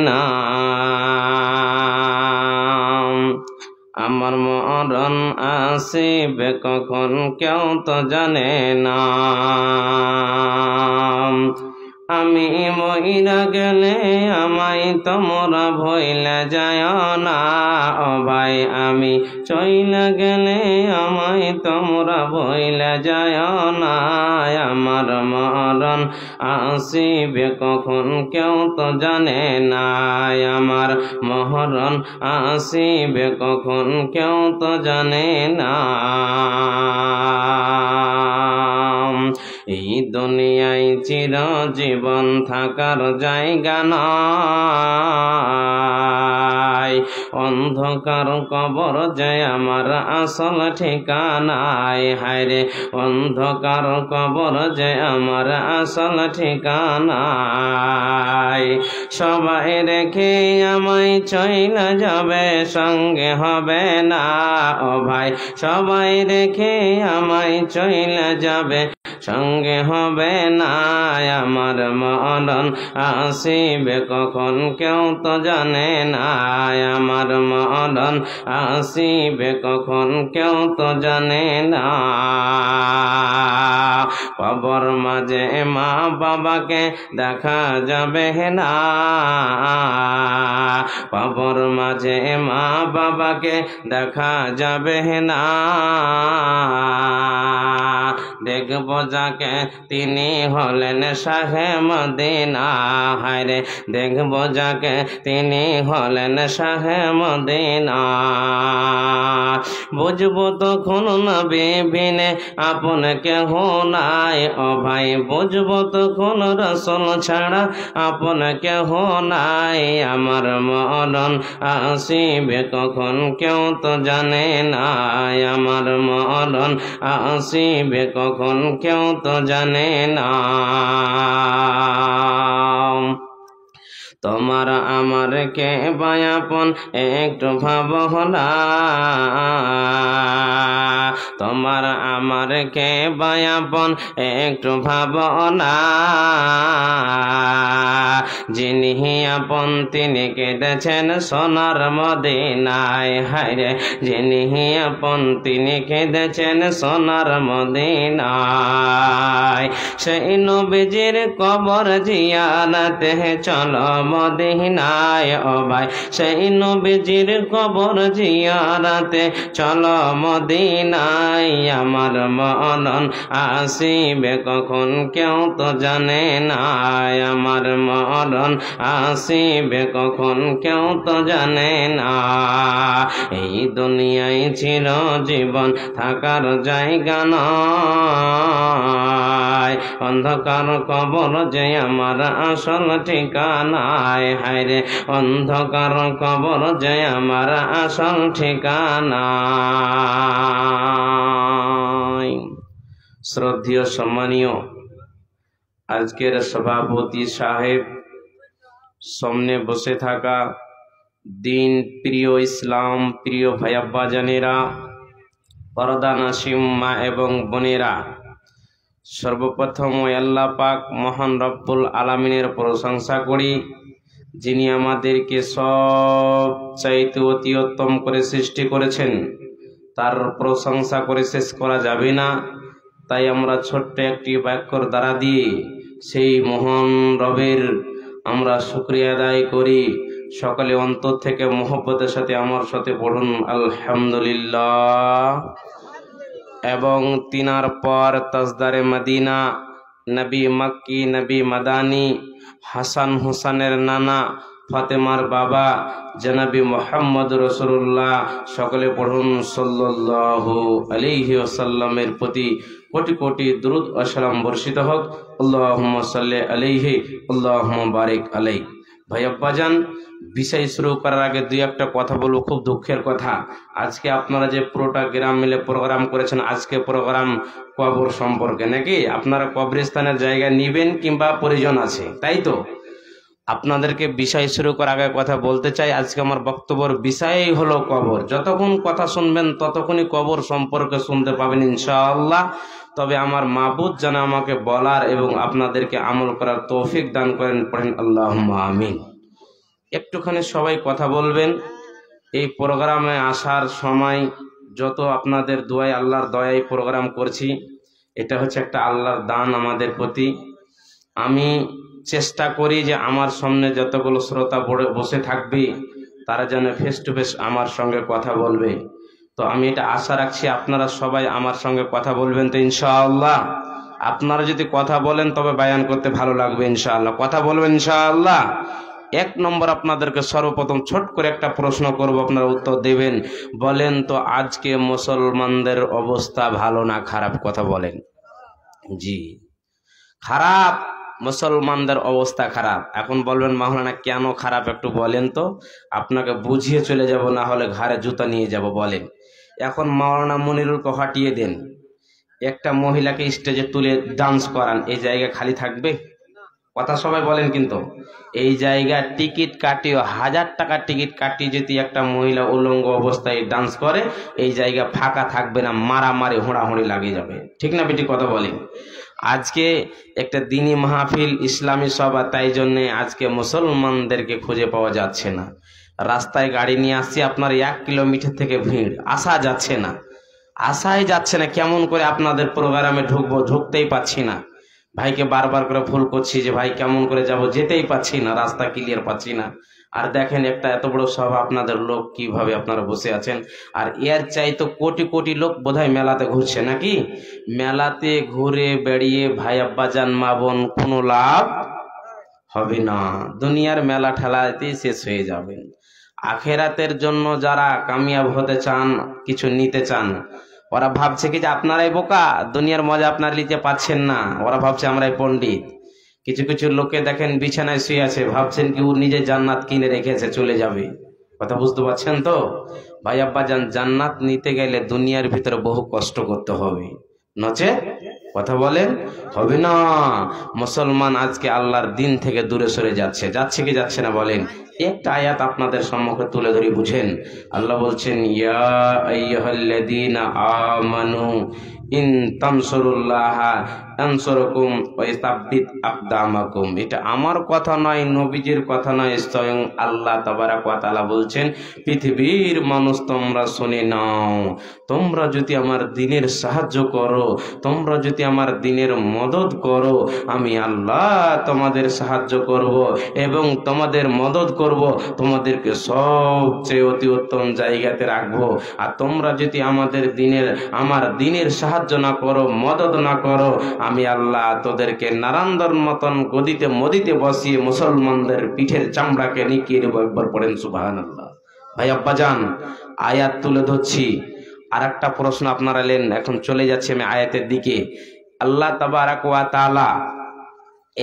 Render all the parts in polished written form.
না। আমার মরণ আসিবে কখন কেউ তো জানে না। আমি মইরা গেলে আমায় তোমরা ভইলা যায় না। ও ভাই আমি চইলা গেলে আমায় তোমরা ভইলা যায় না। আমার মরণ আসিবে কখন কেউ তো জানে না। আমার মরণ আসিবে কখন কেউ তো জানে না। এই দুনিয়ায় চিরজীবন থাকার জায়গা নয়। অন্ধকার কবর যে আমার আসল ঠিকানায়। হায়রে অন্ধকার কবর যে আমার আসল ঠিকানায়। সবাই রেখে আমায় চইলা যাবে, সঙ্গে হবে না। ও ভাই সবাই রেখে আমায় চইলা যাবে, সঙ্গে হবে না। আমার মরণ আসিবে কখন কেউ তো জানে না। আমার মরণ আসিবে কখন কেউ তো জানে না। কবর মাঝে মা বাবাকে দেখা যাবে না। কবর মাঝে মা বাবাকে দেখা যাবে না। দেখব যাকে তিনি হলেন শাহে মদিনা। হায়রে দেখব যাকে তিনি হলেন শাহে মদিনা। বুঝবো তখন নবী বিনে আপন কেহ নাই। ও ভাই বুঝবো তখন রাসূল ছাড়া আপন কেহ নাই। আমার মরণ আসিবে কখন কেউ তো জানে না। আমার মরণ আসিবে কখন কেউ তো জানে না। তোমার আমার কে বায়াপন একটু ভাবনা। তোমার আমার কে বায়াপন একটু ভাবনা। যিনি আপন তিনি কেঁদেছেন সোনার মদিনায়। হায়রে যিনি আপন তিনি কেঁদেছেন সোনার মদিনায়। সেই নবীজির কবর জিয়ারতে চলো মদিনায়। ও ভাই সেই নবীজির কবর জিয়ারতে চলো মদিনায়। আমার মরণ আসিবে কখন কেউ তো জানে না। আমার মরণ আসিবে কখন কেউ তো জানে না। এই দুনিয়ায় চিরজীবন থাকার জায়গা নয়। অন্ধকার কবর যে আমার আসল ঠিকানায়। হায়রে অন্ধকার কবর যে আমার আসল ঠিকানায়। শ্রদ্ধেয় সম্মানীয় আজকের সভাপতি সাহেব, সামনে বসে থাকা দিন প্রিয় ইসলাম প্রিয় ভাই আব্বাজানেরা, পর্দা নাসিম মা এবং বোনেরা, সর্বপ্রথম ওই আল্লাহ পাক মহান রব্বুল আলামিনের প্রশংসা করি, যিনি আমাদেরকে সব চাইতে অতি উত্তম করে সৃষ্টি করেছেন। তার প্রশংসা করে শেষ করা যাবে না। তাই আমরা ছোট্ট একটি বাক্যর দ্বারা দিয়ে সেই মহান রবের আমরা শুকরিয়া আদায় করি। সকলে অন্তর থেকে মহব্বতের সাথে আমার সাথে পড়ুন আলহামদুলিল্লাহ। এবং তিনার পর তাজদারে মদিনা, নবী মক্কি, নবী মাদানী, হাসান হুসানের নানা, ফাতেমার বাবা জনাবি মুহাম্মদ রাসূলুল্লাহ, সকলে পড়ুন সাল্লাল্লাহু আলাইহি ওয়াসাল্লামের প্রতি কোটি কোটি দুরূদ ও সালাম বর্ষিত হোক। আল্লাহুম্মা সাল্লি আলাইহি আল্লাহুম্মা বারিক আলাইহি। ভাই আব্বাজান, বিষয় শুরু করার আগে দুই একটা কথা বলবো, খুব দুঃখের কথা। আজকে আপনারা যে পুরোটা গ্রাম মিলে প্রোগ্রাম করেছেন, আজকে প্রোগ্রাম কবর সম্পর্কে, নাকি আপনারা কবরস্থানের জায়গা নিবেন কিংবা প্রয়োজন আছে, তাই তো? আপনাদেরকে বিষয় শুরু করার আগে কথা বলতে চাই, আজকে আমার বক্তব্যের বিষয়ই হলো কবর। যতক্ষণ কথা শুনবেন ততক্ষণই কবর সম্পর্কে শুনতে পাবেন ইনশাআল্লাহ। তবে আমার মাবুদ যেন আমাকে বলার এবং আপনাদেরকে আমল করার তৌফিক দান করেন, পড়েন আল্লাহুম্মা আমিন। একটুখানি সবাই কথা বলবেন। এই প্রোগ্রামে আসার সময় যত আপনাদের দোয়ায়, আল্লাহর দয়ায় প্রোগ্রাম করছি, এটা হচ্ছে একটা আল্লাহর দান আমাদের প্রতি। আমি চেষ্টা করি যে আমার সামনে যতগুলো শ্রোতা বসে থাকবে তারা যেন ফেস টু ফেস আমার সঙ্গে কথা বলবে। তো আমি এটা আশা রাখছি আপনারা সবাই আমার সঙ্গে কথা বলবেন তো ইনশাআল্লাহ। আপনারা যদি কথা বলেন তবে বায়ান করতে ভালো লাগবে ইনশাআল্লাহ। কথা বলবেন ইনশাআল্লাহ। এক নম্বর আপনাদেরকে সর্বপ্রথম ছোট করে একটা প্রশ্ন করব, আপনারা উত্তর দেবেন। বলেন তো আজকে মুসলমানদের অবস্থা ভালো না খারাপ? কথা বলেন। জি খারাপ, মুসলমানদের অবস্থা খারাপ। এখন বলবেন মাওলানা কেন খারাপ একটু বলেন তো, আপনাকে বুঝিয়ে চলে যাব, না হলে ঘাড়ে জুতা নিয়ে যাব। বলেন। এখন মাওলানা মনিরুলকে হটিয়ে দেন, একটা মহিলাকে স্টেজে তুলে ডান্স করান, এই জায়গা খালি থাকবে? কথা সবাই বলেন। কিন্তু এই জায়গায় টিকিট কাটিয়ে 1000 টাকার টিকিট কাটিয়ে যদি একটা মহিলা উলঙ্গ অবস্থায় ডান্স করে, এই জায়গা ফাঁকা থাকবে না, মারামারি হোঁড়াহুঁড়ি লাগিয়ে যাবে। ঠিক না বেটি? কথা বলেন। আজকে একটা দিনী মাহফিল, ইসলামী সভা, তাই জন্যে আজকে মুসলমানদেরকে খুঁজে পাওয়া যাচ্ছে না। রাস্তায় গাড়ি নিয়ে আসছি, আপনার 1 কিলোমিটার থেকে ভিড়, আসা যাচ্ছে না, আসাই যাচ্ছে না। কেমন করে আপনাদের প্রোগ্রামে ঢুকবো, ঢুকতেই পাচ্ছি না। ভাইকে বারবার করে ফোন করছি যে ভাই কেমন করে যাব, যেতেই পাচ্ছি না, রাস্তা ক্লিয়ার পাচ্ছি না। আর দেখেন একটা এত বড় সভা, আপনাদের লোক কিভাবে আপনারা বসে আছেন। আর এর চাইতো কোটি কোটি লোক বোধহয় মেলাতে ঘুরছে নাকি? মেলাতে ঘুরে বেড়িয়ে ভাই আব্বাজান মা বোন কোনো লাভ হবে না। দুনিয়ার মেলা ঠেলাতেই শেষ হয়ে যাবেন। আখেরাতের জন্য যারা কামিয়াব হতে চান, কিছু নিতে চান, ওরা ভাবছে কি যে আপনারাই বোকা, দুনিয়ার মজা আপনারা নিতে পাচ্ছেন না। ওরা ভাবছে আমরাই পণ্ডিত। কিছু কিছু লোকে দেখেন বিছানায় শুয়ে আছে, ভাবছেন কি ও নিজে জান্নাত কিনে রেখেছে, চলে যাবে। কথা বুঝতে পারছেন তো? ভাই আব্বাজান, জান্নাত নিতে গেলে দুনিয়ার ভিতরে বহু কষ্ট করতে হবে, নচে কথা বলেন হবে না। মুসলমান আজকে আল্লাহর দিন থেকে দূরে সরে যাচ্ছে, যাচ্ছে কি যাচ্ছে না বলেন? একটা আয়াত আপনাদের সম্মুখে তুলে ধরি, বুঝেন। আল্লাহ বলছেন, ইয়া আইয়ুহাল্লাযীনা আমানু ইন তানসুরুল্লাহা ইয়ানসুরকুম ওয়া ইসাব্বিত আকদামাকুম। এটা আমার কথা নয়, নবীজির কথা নয়, স্বয়ং আল্লাহ তাবারক ওয়া তাআলা বলছেন, পৃথিবীর মানুষ তোমরা শুনে নাও, তোমরা যদি আমার দ্বীনের সাহায্য করো, তোমরা যদি আমার দ্বীনের মদদ করো, আমি আল্লাহ তোমাদের সাহায্য করব এবং তোমাদের মদদ করব, তোমাদেরকে সবচেয়ে অতি উত্তম জায়গাতে রাখবো। আর তোমরা যদি আমার দ্বীনের সাহায্য না করো, মদদ না করো, আমি আল্লাহ তোদেরকে নারান্দর মতন গদিতে মদিতে বসিয়ে মুসলমানদের পিঠের চামড়াকে নিকিয়ে দেবো। একবার পড়েন সুবহানাল্লাহ। ভাই আব্বাজান, আয়াত তুলে ধরছি। আর একটা প্রশ্ন আপনারা এলেন, এখন চলে যাচ্ছে আমি আয়াতের দিকে। আল্লাহ তাবারক ওয়া তাআলা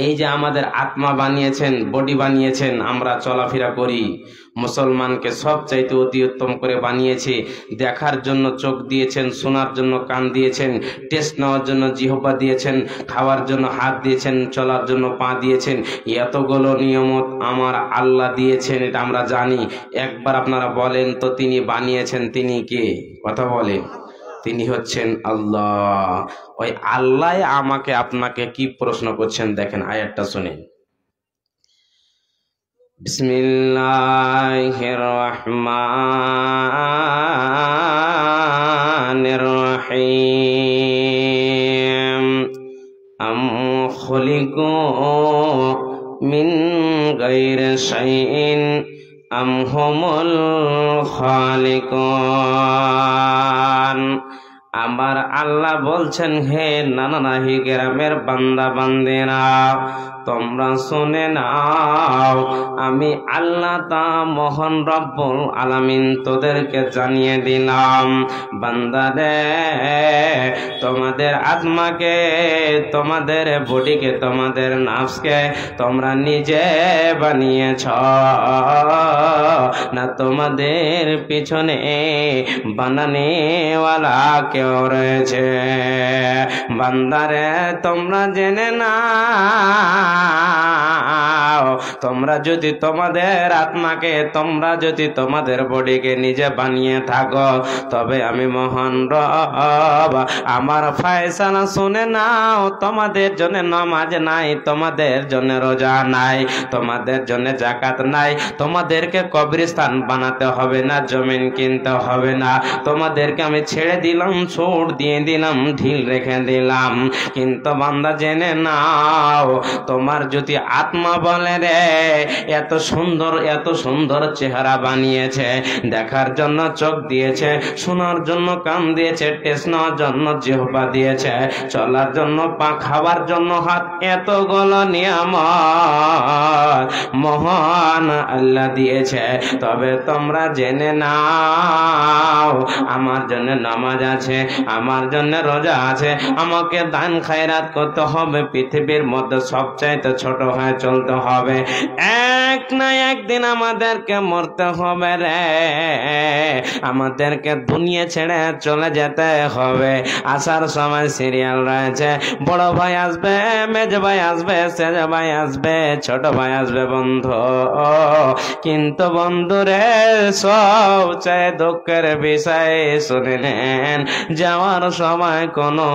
এই যে আমাদের আত্মা বানিয়েছেন, বডি বানিয়েছেন, আমরা চলাফেরা করি, মুসলমানকে সবচাইতে অতি উত্তম করে বানিয়েছে। দেখার জন্য চোখ দিয়েছেন, শোনার জন্য কান দিয়েছেন, টেস্ট নেওয়ার জন্য জিহ্বা দিয়েছেন, খাওয়ার জন্য হাত দিয়েছেন, চলার জন্য পা দিয়েছেন। এতগুলো নিয়ামত আমার আল্লাহ দিয়েছেন, এটা আমরা জানি। একবার আপনারা বলেন তো, তিনি বানিয়েছেন তিনি কে? কথা বলেন। তিনি হচ্ছেন আল্লাহ। ওই আল্লাহ আমাকে আপনাকে কি প্রশ্ন করছেন, দেখেন আয়াতটা শুনেন। বিসমিল্লাহির রহমানির রহিম। আম খুলিকু মিন গায়রি শাইইন আম হুমুল খালিকুন। আমার আল্লাহ বলছেন, হে নানানাহি গ্রামের বান্দা বান্দিরা, তোমরা শুনে নাও, আমি আল্লাহ তা মহান রব্বুল আলামিন তোদেরকে জানিয়ে দিলাম, বান্দারে তোমাদের আত্মাকে, তোমাদের বডিকে, তোমাদের নাফসকে তোমরা নিজে বানিয়েছ না, তোমাদের পিছনে বানানেওয়ালা কেউ রয়েছে। বান্দারে তোমরা জেনে নাও, নাও, তোমরা যদি তোমাদের আত্মাকে, তোমরা যদি তোমাদের বডিকে নিজে বানিয়ে থাকো, তবে আমি মহান রব আমার ফয়সালা শুনে নাও। তোমাদের জন্য নামাজ নাই, তোমাদের জন্য রোজা নাই, তোমাদের জন্য যাকাত নাই, তোমাদেরকে কবরস্থান বানাতে হবে না, জমিন কিনতে হবে না, তোমাদেরকে আমি ছেড়ে দিলাম, ছুট দিয়ে দিলাম, ঢিল রেখে দিলাম। কিন্তু বান্দা জেনে নাও, তোমার যদি আত্মা বলে রে এত সুন্দর চেহারা বানিয়েছে, দেখার জন্য চোখ দিয়েছে, শোনার জন্য কান দিয়েছে, টেস্ট নেওয়ার জন্য জিহ্বা দিয়েছে, চলার জন্য পা, খাবার জন্য হাত, এতগুলো নিয়ামত মহান আল্লাহ দিয়েছে। তবে তোমরা জেনে নাও, আমার জন্য নামাজ আছে, আমার জন্য রোজা আছে, আমাকে দান খায়রাত করতে হবে, পৃথিবীর মধ্যে সবচাইতে ছোট হয়ে চলতে হবে, এক না একদিন আমাদেরকে মরতে হবে রে, আমাদেরকে দুনিয়া ছেড়ে চলে যেতে হবে। আসার সময় সিরিয়াল রয়েছে, বড় ভাই আসবে, মেজ ভাই আসবে, সেজ ভাই আসবে, ছোট ভাই আসবে বন্ধু। কিন্তু বন্ধুরে সবচেয়ে দুঃখের বিষয় শুনে নেন, যাওয়ার সময় কোনো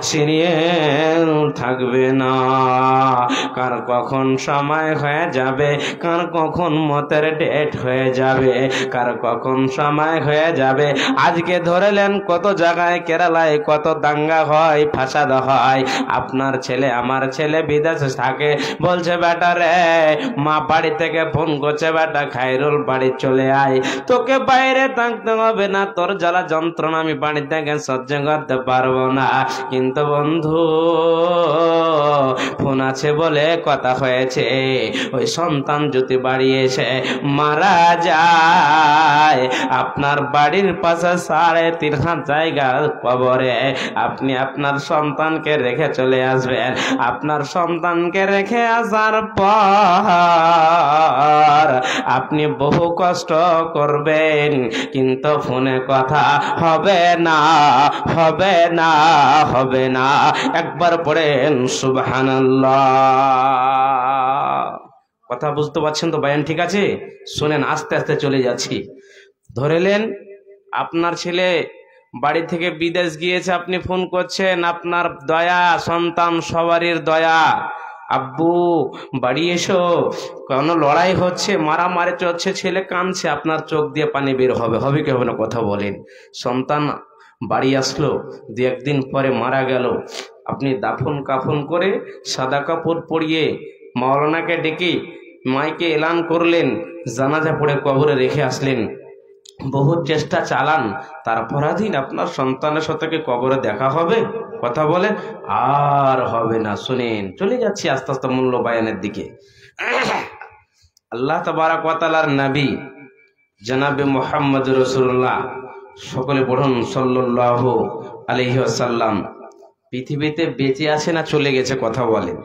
সিরিয়াল থাকবে না। কার কখন সময় হয়ে যাবে, কার কখন মতের ডেট হয়ে যাবে, কার কখন সময় হয়ে যাবে। আজকে ধরেলেন কত জায়গায় কেরালায় কত দাঙ্গা হয়, ফাসাদ হয়। আপনার ছেলে আমার ছেলে বিদেশে থাকে, বলছে বেটা রে, মা বাড়ি থেকে ফোন করছে, বেটা খায়রুল বাড়ি চলে আয়, তোকে বাইরে থাকতে হবে না, তোর জ্বালা যন্ত্রণা আমি বাড়ি থেকে সহ্য করতে পারবো না। কিন্তু বন্ধু ফোন আছে বলে কথা হয়েছে, ওই সন্তান যদি বাড়ি এসে মারা যায়, আপনার বাড়ির পাশে 3.5 হাত জায়গা কবরে আপনি আপনার সন্তানকে রেখে চলে আসবেন। আপনার সন্তানকে রেখে আসার পর আপনি বহু কষ্ট করবেন, কিন্তু ফোনে কথা হবে না, হবে না, হবে না। একবার পড়েন সুবহানাল্লাহ। কথা বুঝতে পারছেন তো? বায়ান ঠিক আছে? শুনেন, আস্তে আস্তে চলে যাচ্ছি। ধরেলেন আপনার ছেলে বাড়ি থেকে বিদেশ গিয়েছে, আপনি ফোন করছেন, আপনার দয়া, সন্তান সবারই দয়া, আব্বু বাড়ি এসো, কোনো লড়াই হচ্ছে, মারামারি চলছে, ছেলে কাঁদছে, আপনার চোখ দিয়ে পানি বের হবে, হবে কি হবে না? কথা বলেন। সন্তান বাড়ি আসলো, 2-1 দিন পরে মারা গেল, আপনি দাফন কাফন করে সাদা কাপড় পরিয়ে মাওলানাকে ডেকে মাইকে এলান করলেন, জানাজা পড়ে কবরে রেখে আসলেন, বহু চেষ্টা চালান, তারপর দিন আপনার সন্তানের সাথে কি কবরে দেখা হবে? কথা বলেন, আর হবে না। শুনেন, চলে যাচ্ছি আস্তে আস্তে মূল্য বায়ানের দিকে। আল্লাহ তাবারক ওয়া তাআলার নবী জনাবে মুহাম্মদ রাসূলুল্লাহ, সকলে পড়ুন সাল্লাল্লাহু আলাইহি ওয়াসাল্লাম, পৃথিবীতে বেঁচে আছে না চলে গেছে? কথা বলেন।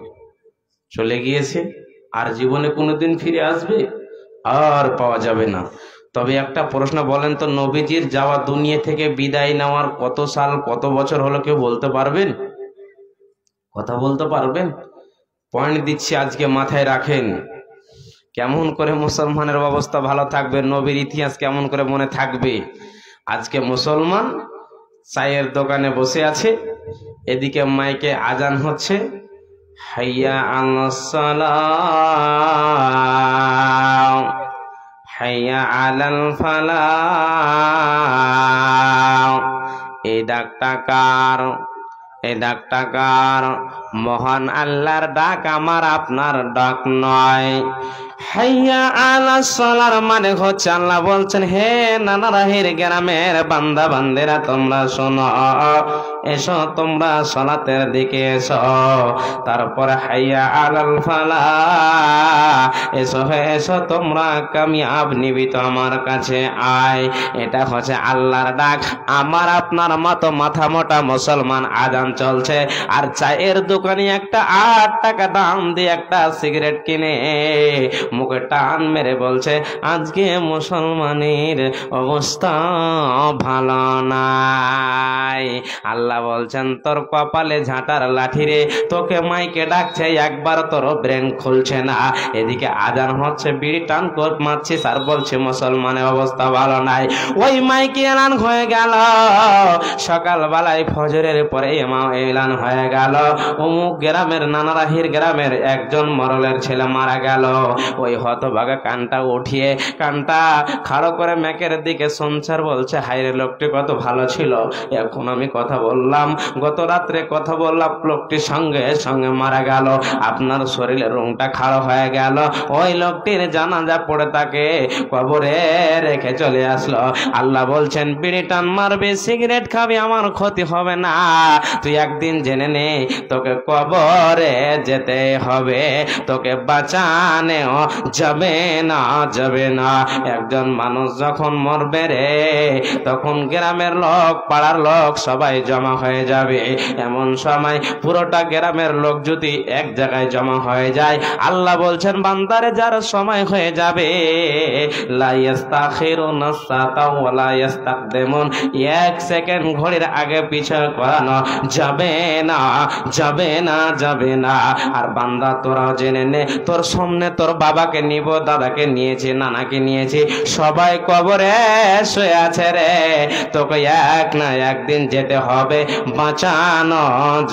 চলে গিয়েছে, আর জীবনে কোনোদিন ফিরে আসবে? আর পাওয়া যাবে না। তবে একটা প্রশ্ন বলেন তো, নবীজির যাওয়া দুনিয়া থেকে বিদায় নেওয়ার কত সাল, কত বছর হলো, কেউ বলতে পারবেন? কথা বলতে পারবেন? পয়েন্ট দিচ্ছি, আজকে মাথায় রাখেন। কেমন করে মুসলমানের অবস্থা ভালো থাকবে, নবীর ইতিহাস কেমন করে মনে থাকবে। আজকে মুসলমান চায়ের দোকানে বসে আছে, এদিকে মাইকে আজান হচ্ছে, হাইয়া আলাস সালাহ, হাইয়া আলাল ফালাহ। এই ডাকটা কার? এই ডাকটা কার? মহান আল্লাহর ডাক, আমার আপনার ডাক নয়। হাইয়া আলাস সালার মানে হচ্ছে আল্লাহ বলছেন, হে নানারাহের গ্রামের বান্দা বান্দেরা, তোমরা শোনো, এসো তোমরা সালাতের দিকে এসো। তারপরে হাইয়া আলাল ফালাহ, এসো এসো তোমরা কামিয়াব নিবিত আমার কাছে আয়। এটা হচ্ছে আল্লাহর ডাক। আমার আপনার মতো মাথা মোটা মুসলমান আজান চলছে, আর চায়ের দোকানে একটা 8 টাকা দাম দিয়ে একটা সিগারেট কিনে মুখে টান মেরে বলছে, আজকে মুসলমানের অবস্থা ভালো নাই। আল্লাহ আল্লাহ বলছেন তোর কপালে ঝাঁটার লাঠি রে, তোকে মাইকে ডাকছে একবার তোর ব্রেন খুলছে না, এদিকে আজান হচ্ছে বিড়ি টান কোট মারছিস আর বলছে মুসলমানের অবস্থা ভালো নাই। ওই মাইকে এলান হয়ে গেল সকালবেলায় ফজরের পরে এলান হয়ে গেল অমুক গ্রামের নানারাহির গ্রামের একজন মরলের ছেলে মারা গেল। ওই হতভাগা কানটা উঠিয়ে কানটা খাড়ো করে মেকের দিকে শুনছে আর বলছে হায়রে লোকটি কত ভালো ছিল, এখন আমি কথা বললাম, গত রাত্রে কথা বললাম, লোকটির সঙ্গে সঙ্গে মারা গেল, আপনার শরীরের রংটা খাড়ো হয়ে গেল। ওই লোকটির জানাজা পড়ে তাকে কবরে রেখে চলে আসলো। আল্লাহ বলছেন বিড়ি টান মারবি সিগারেট খাবি আমার ক্ষতি হবে না, তুই একদিন জেনে নে তোকে কবরে যেতে হবে, তোকে বাঁচানেও যাবে না যাবে না। একজন মানুষ যখন মরবে রে তখন গ্রামের লোক পাড়ার লোক সবাই জমা হয়ে যাবে। এমন সময় পুরোটা গ্রামের লোক যদি এক জায়গায় জমা হয়ে যায় আল্লাহ বলছেন বান্দারে যার সময় হয়ে যাবে লা ইস্তাখিরুনা সাতা ওয়া লা ইস্তাকদিমুন, এক সেকেন্ড ঘড়ির আগে পিছে করানো যাবে না যাবে না যাবে না। আর বান্দা তোরাও জেনে নে তোর সামনে তোর বাবাকে নিব, দাদাকে নিয়েছি, নানাকে নিয়েছি, সবাই কবরে শুয়ে আছে রে, তোকে এক না একদিন যেতে হবে, বাঁচানো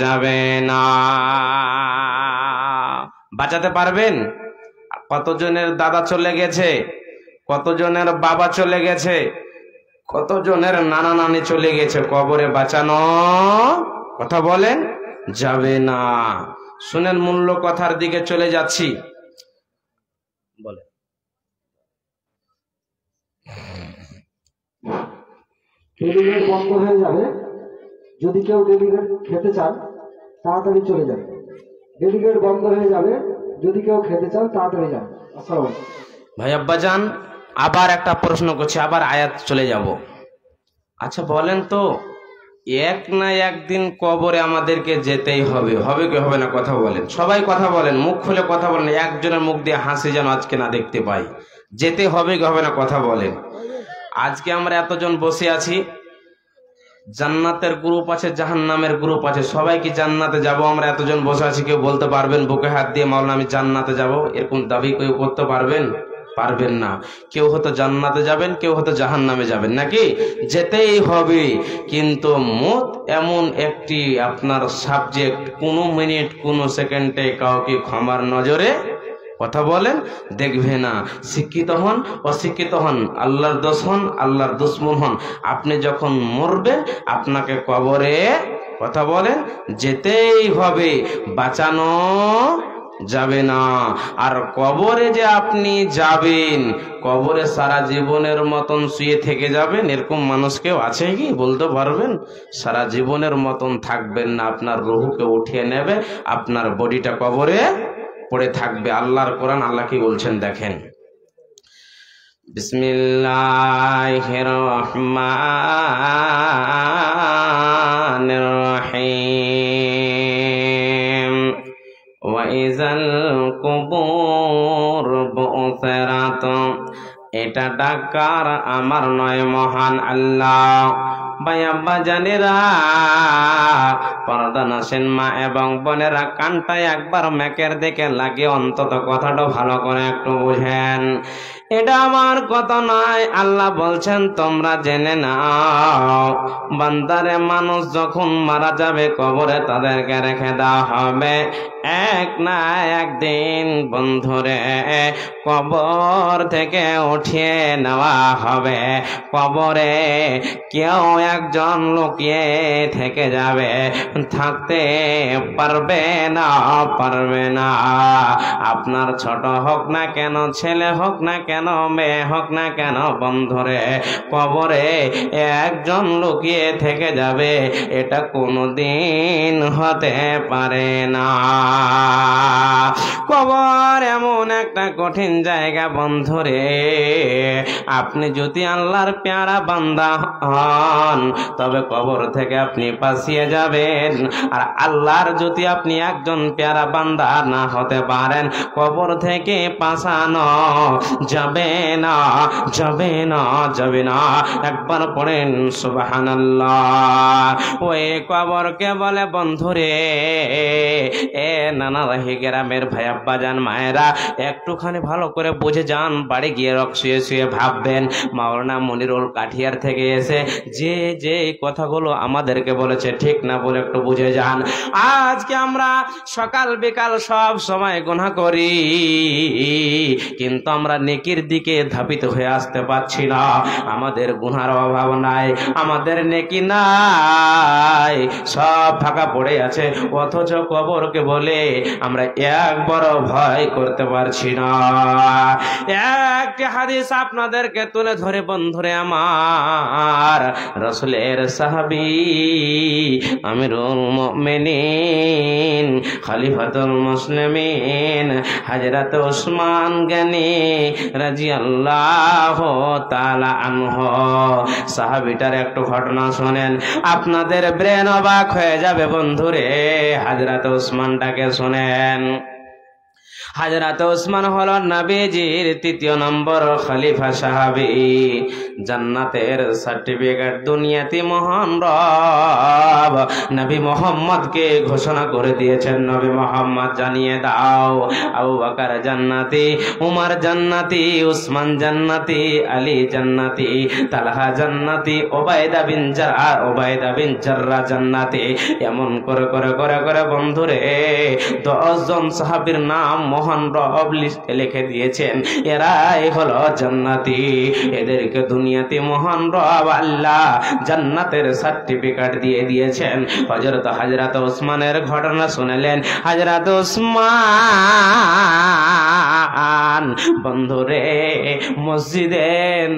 যাবে না। বাঁচাতে পারবেন? কতজনের দাদা চলে গেছে, কতজনের বাবা চলে গেছে, কতজনের নানা নানি চলে গেছে, কবরে বাঁচানো কথা বলেন যাবে না। শুনেন মূল্য কথার দিকে চলে যাচ্ছি। বলে ডেলিগেট বন্ধ হয়ে যাবে, যদি কেউ ডেলিগেট খেতে চান তাড়াতাড়ি চলে যাবে। ডেলিগেট বন্ধ হয়ে যাবে, যদি কেউ খেতে চান তাড়াতাড়ি যান। আসসালাম ভাই আব্বাজান, আবার একটা প্রশ্ন করছি, আবার আয়াত চলে যাব। আচ্ছা বলেন তো, এক না একদিন কবরে আমাদেরকে যেতেই হবে, হবে কি হবে না কথা বলেন, সবাই কথা বলেন, মুখ খুলে কথা বলেন, একজনের মুখ দিয়ে হাসি যেন আজকে না দেখতে পাই। যেতে হবে কি হবে না কথা বলেন। আজকে আমরা এতজন বসে আছি, জান্নাতের গ্রুপ আছে জাহান্নামের গ্রুপ আছে, সবাই কি জান্নাতে যাব? আমরা এতজন বসে আছি, কেউ বলতে পারবেন বুকে হাত দিয়ে মাওলানা আমি জান্নাতে যাব? এরকম দাবি কেউ করতে পারবেন? পারবেন না। কেউ হয়তো জান্নাতে যাবেন, কেউ হয়তো জাহান্নামে যাবেন, নাকি? যেতেই হবে। কিন্তু মত এমন একটি আপনার সাবজেক্ট, কোনো মিনিট কোনো সেকেন্ডে কাউকে ক্ষমার নজরে কথা বলেন দেখবে না। শিক্ষিত হন অশিক্ষিত হন, আল্লাহর দোষ হন আল্লাহর দুশ্মন হন, আপনি যখন মরবেন আপনাকে কবরে কথা বলেন যেতেই হবে, বাঁচানো যাবে না। আর কবরে যে আপনি যাবেন, কবরে সারা জীবনের মতন শুয়ে থেকে যাবেন, এরকম মানুষ কেউ আছে কি বলতে পারবেন? সারা জীবনের মতন থাকবেন না, আপনার রুহকে উঠিয়ে নেবে, আপনার বডিটা কবরে পড়ে থাকবে। আল্লাহর কোরআন আল্লাহ কি বলছেন দেখেন, বিসমিল্লাহির রহমানির রহিম ওয়া ইযাল কুবুর বু'থিরাত। এটা ডাকার আমার নয়, মহান আল্লাহ। ভাই আব্বা জানেরা, পর্দা নাসেন মা এবং বোনেরা, কানটা একবার মেকের দিকে লাগে, অন্তত কথাটা ভালো করে একটু বুঝেন। এটা আমার কথা নয়, আল্লাহ বলছেন তোমরা জেনে নাও, বান্দারে মানুষ যখন মারা যাবে কবরে তাদেরকে রেখে দেওয়া হবে। এক না একদিন বন্ধুরে কবর থেকে উঠিয়ে নেওয়া হবে। কবরে কেউ একজন লুকিয়ে থেকে যাবে, থাকতে পারবে না পারবে না। আপনার ছোট হোক না কেন, ছেলে হোক না কেন, মেয়ে হোক না কেন, বন্ধুরে কবরে একজন লুকিয়ে থেকে যাবে, এটা কোনোদিন হতে পারে না। কবর এমন একটা কঠিন জায়গা বন্ধুরে, আপনি যদি আল্লাহর প্যারা বান্দা হন তবে কবর থেকে আপনি বাঁচিয়ে যাবেন। আর আল্লাহর যদি আপনি একজন প্যারা বান্দা না হতে পারেন, কবর থেকে বাঁচানো যাবে না, যাবে না, যাবে না। একবার পড়েন সুবহানাল্লাহ। ওই কবরকে বলে বন্ধুরে, এ নানা রাহি গ্রামের ভাই আব্বাজান মায়েরা, একটুখানি ভালো করে বুঝে যান। বাড়ি গিয়ে শুয়ে শুয়ে ভাববেন, মাওলানা মনিরুল কাঠিয়ার থেকে এসে যে যে কথাগুলো আমাদেরকে বলেছে ঠিক না বলে একটু বুঝে যান। আজকে আমরা সকাল বিকাল সব সময় গুনাহ করি, কিন্তু আমরা নেকির দিকে ধাবিত হয়ে আসতে পারছি না। আমাদের গুনার অভাব নাই, আমাদের নেকি নাই, সব ফাঁকা পড়ে আছে। অথচ কবরকে বলে আমরা একবারও ভয় করতে পারছি না। একটি হাদিস আপনাদেরকে তুলে ধরে বন্ধুরে আমার, রাসূলের সাহাবী আমিরুল মুমিনিন খলিফাতুল মুসলিমিন হযরত ওসমান গনি রাদিয়াল্লাহু তাআলা আনহু, সাহাবীটার একটু ঘটনা শুনেন, আপনাদের ব্রেন অবাক হয়ে যাবে বন্ধুরে। হযরত ওসমানটাকে শুনেন। হযরত ওসমান হলো নবীজির ৩য় নম্বর খলিফা সাহাবী। জান্নাতের সার্টিফিকেট দুনিয়াতে মহান রব নবী মোহাম্মদকে ঘোষণা করে দিয়েছেন। নবী মোহাম্মদ জানিয়ে দাও, আবু বকর জান্নাতি, উমর জান্নাতি, উসমান জান্নাতি, আলী জান্নাতি, তালহা জান্নাতি, ওবায়দা বিন জাররা জান্নাতি। এমন করে করে করে করে বন্ধুরে 10 জন সাহাবীর নাম মহান রব লিস্টে লিখে দিয়েছেন, এরাই হলো জান্নাতি। এদেরকে দুনিয়াতে মহান রব আল্লাহ জান্নাতের সার্টিফিকেট দিয়ে দিয়েছেন। হযরত ওসমানের ঘটনা শুনলেন। হযরত ওসমান বন্ধুরে মসজিদে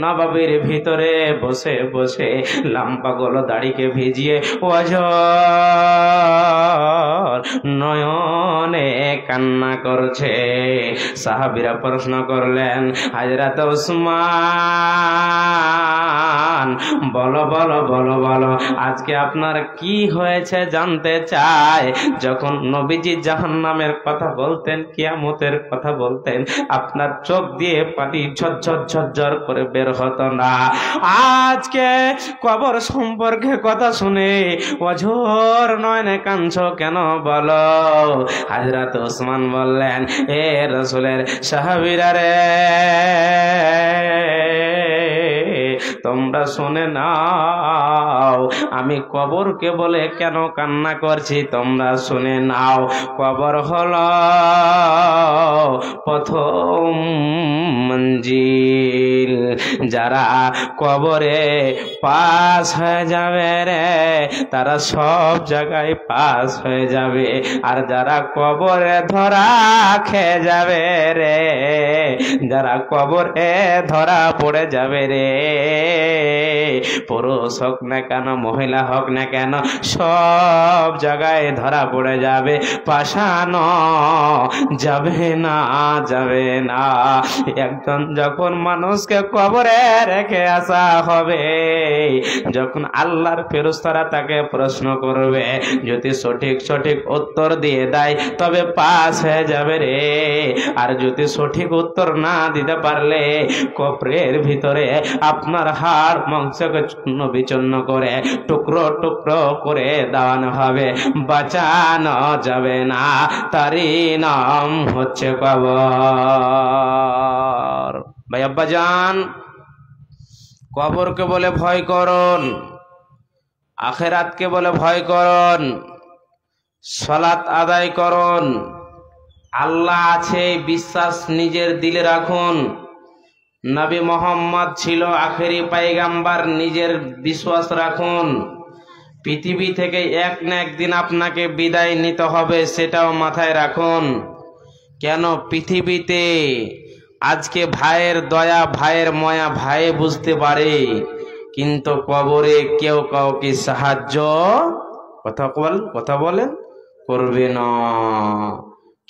নববীর ভিতরে বসে বসে লাম্পাগুলো দাড়িকে ভিজিয়ে ওজর নয়নে কান্না করছে। সাহাবীরা প্রশ্ন করলেন, হযরত ওসমান বলো বলো বলো বলো, আজকে আপনার কি হয়েছে জানতে চাই। যখন নবীজি জাহান্নামের কথা বলতেন, কিয়ামতের কথা বলতেন, আপনার চোখ দিয়ে পানি ঝরঝর ঝরঝর করে বের হতো না। আজকে কবর সম্পর্কে কথা শুনে অঝোর নয়নে কাঁদছো কেন বলো? হযরত ওসমান বললেন, এ রাসূলের সাহাবীরা রে, তোমরা শুনে নাও আমি কবরকে বলে কেন কান্না করছি। তোমরা শুনে নাও, কবর হলো প্রথম মঞ্জিল। যারা কবরে পাস হয়ে যাবে রে, তারা সব জায়গায় পাস হয়ে যাবে। আর যারা কবরে ধরা খেয়ে যাবে রে, যারা কবরে ধরা পড়ে যাবে রে, পুরুষ হোক না কেন, মহিলা হোক না কেন, সব জায়গায় ধরা পড়ে যাবে, পাশানো যাবে না, যাবে না। একজন যখন মানুষকে কবরে রেখে আসা হবে, যখন আল্লাহর ফেরেশতারা তাকে প্রশ্ন করবে, যদি সঠিক সঠিক উত্তর দিয়ে দেয় তবে পাস হয়ে যাবে রে। আর যদি সঠিক উত্তর না দিতে পারলে কবরের ভিতরে আপনার হাড় মাংসকে চূর্ণ বিচূর্ণ করে টুকরো টুকরো করে দেওয়ানো হবে, বাঁচানো যাবে না। তারই নাম হচ্ছে কবর। ভাই আব্বাজান, কবরকে বলে ভয় করুন, আখিরাতকে বলে ভয় করুন, সালাত আদায় করুন, আল্লাহ আছে বিশ্বাস নিজের দিলে রাখুন। নবী মোহাম্মদ ছিল আখেরি পয়গাম্বার, নিজের বিশ্বাস রাখুন। পৃথিবী থেকে এক না একদিন আপনাকে বিদায় নিতে হবে, সেটাও মাথায় রাখুন। কেন পৃথিবীতে আজকে ভাইয়ের দয়া, ভাইয়ের মায়া ভাই বুঝতে পারে, কিন্তু কবরে কেউ কাউকে সাহায্য কথা বলেন করবে না।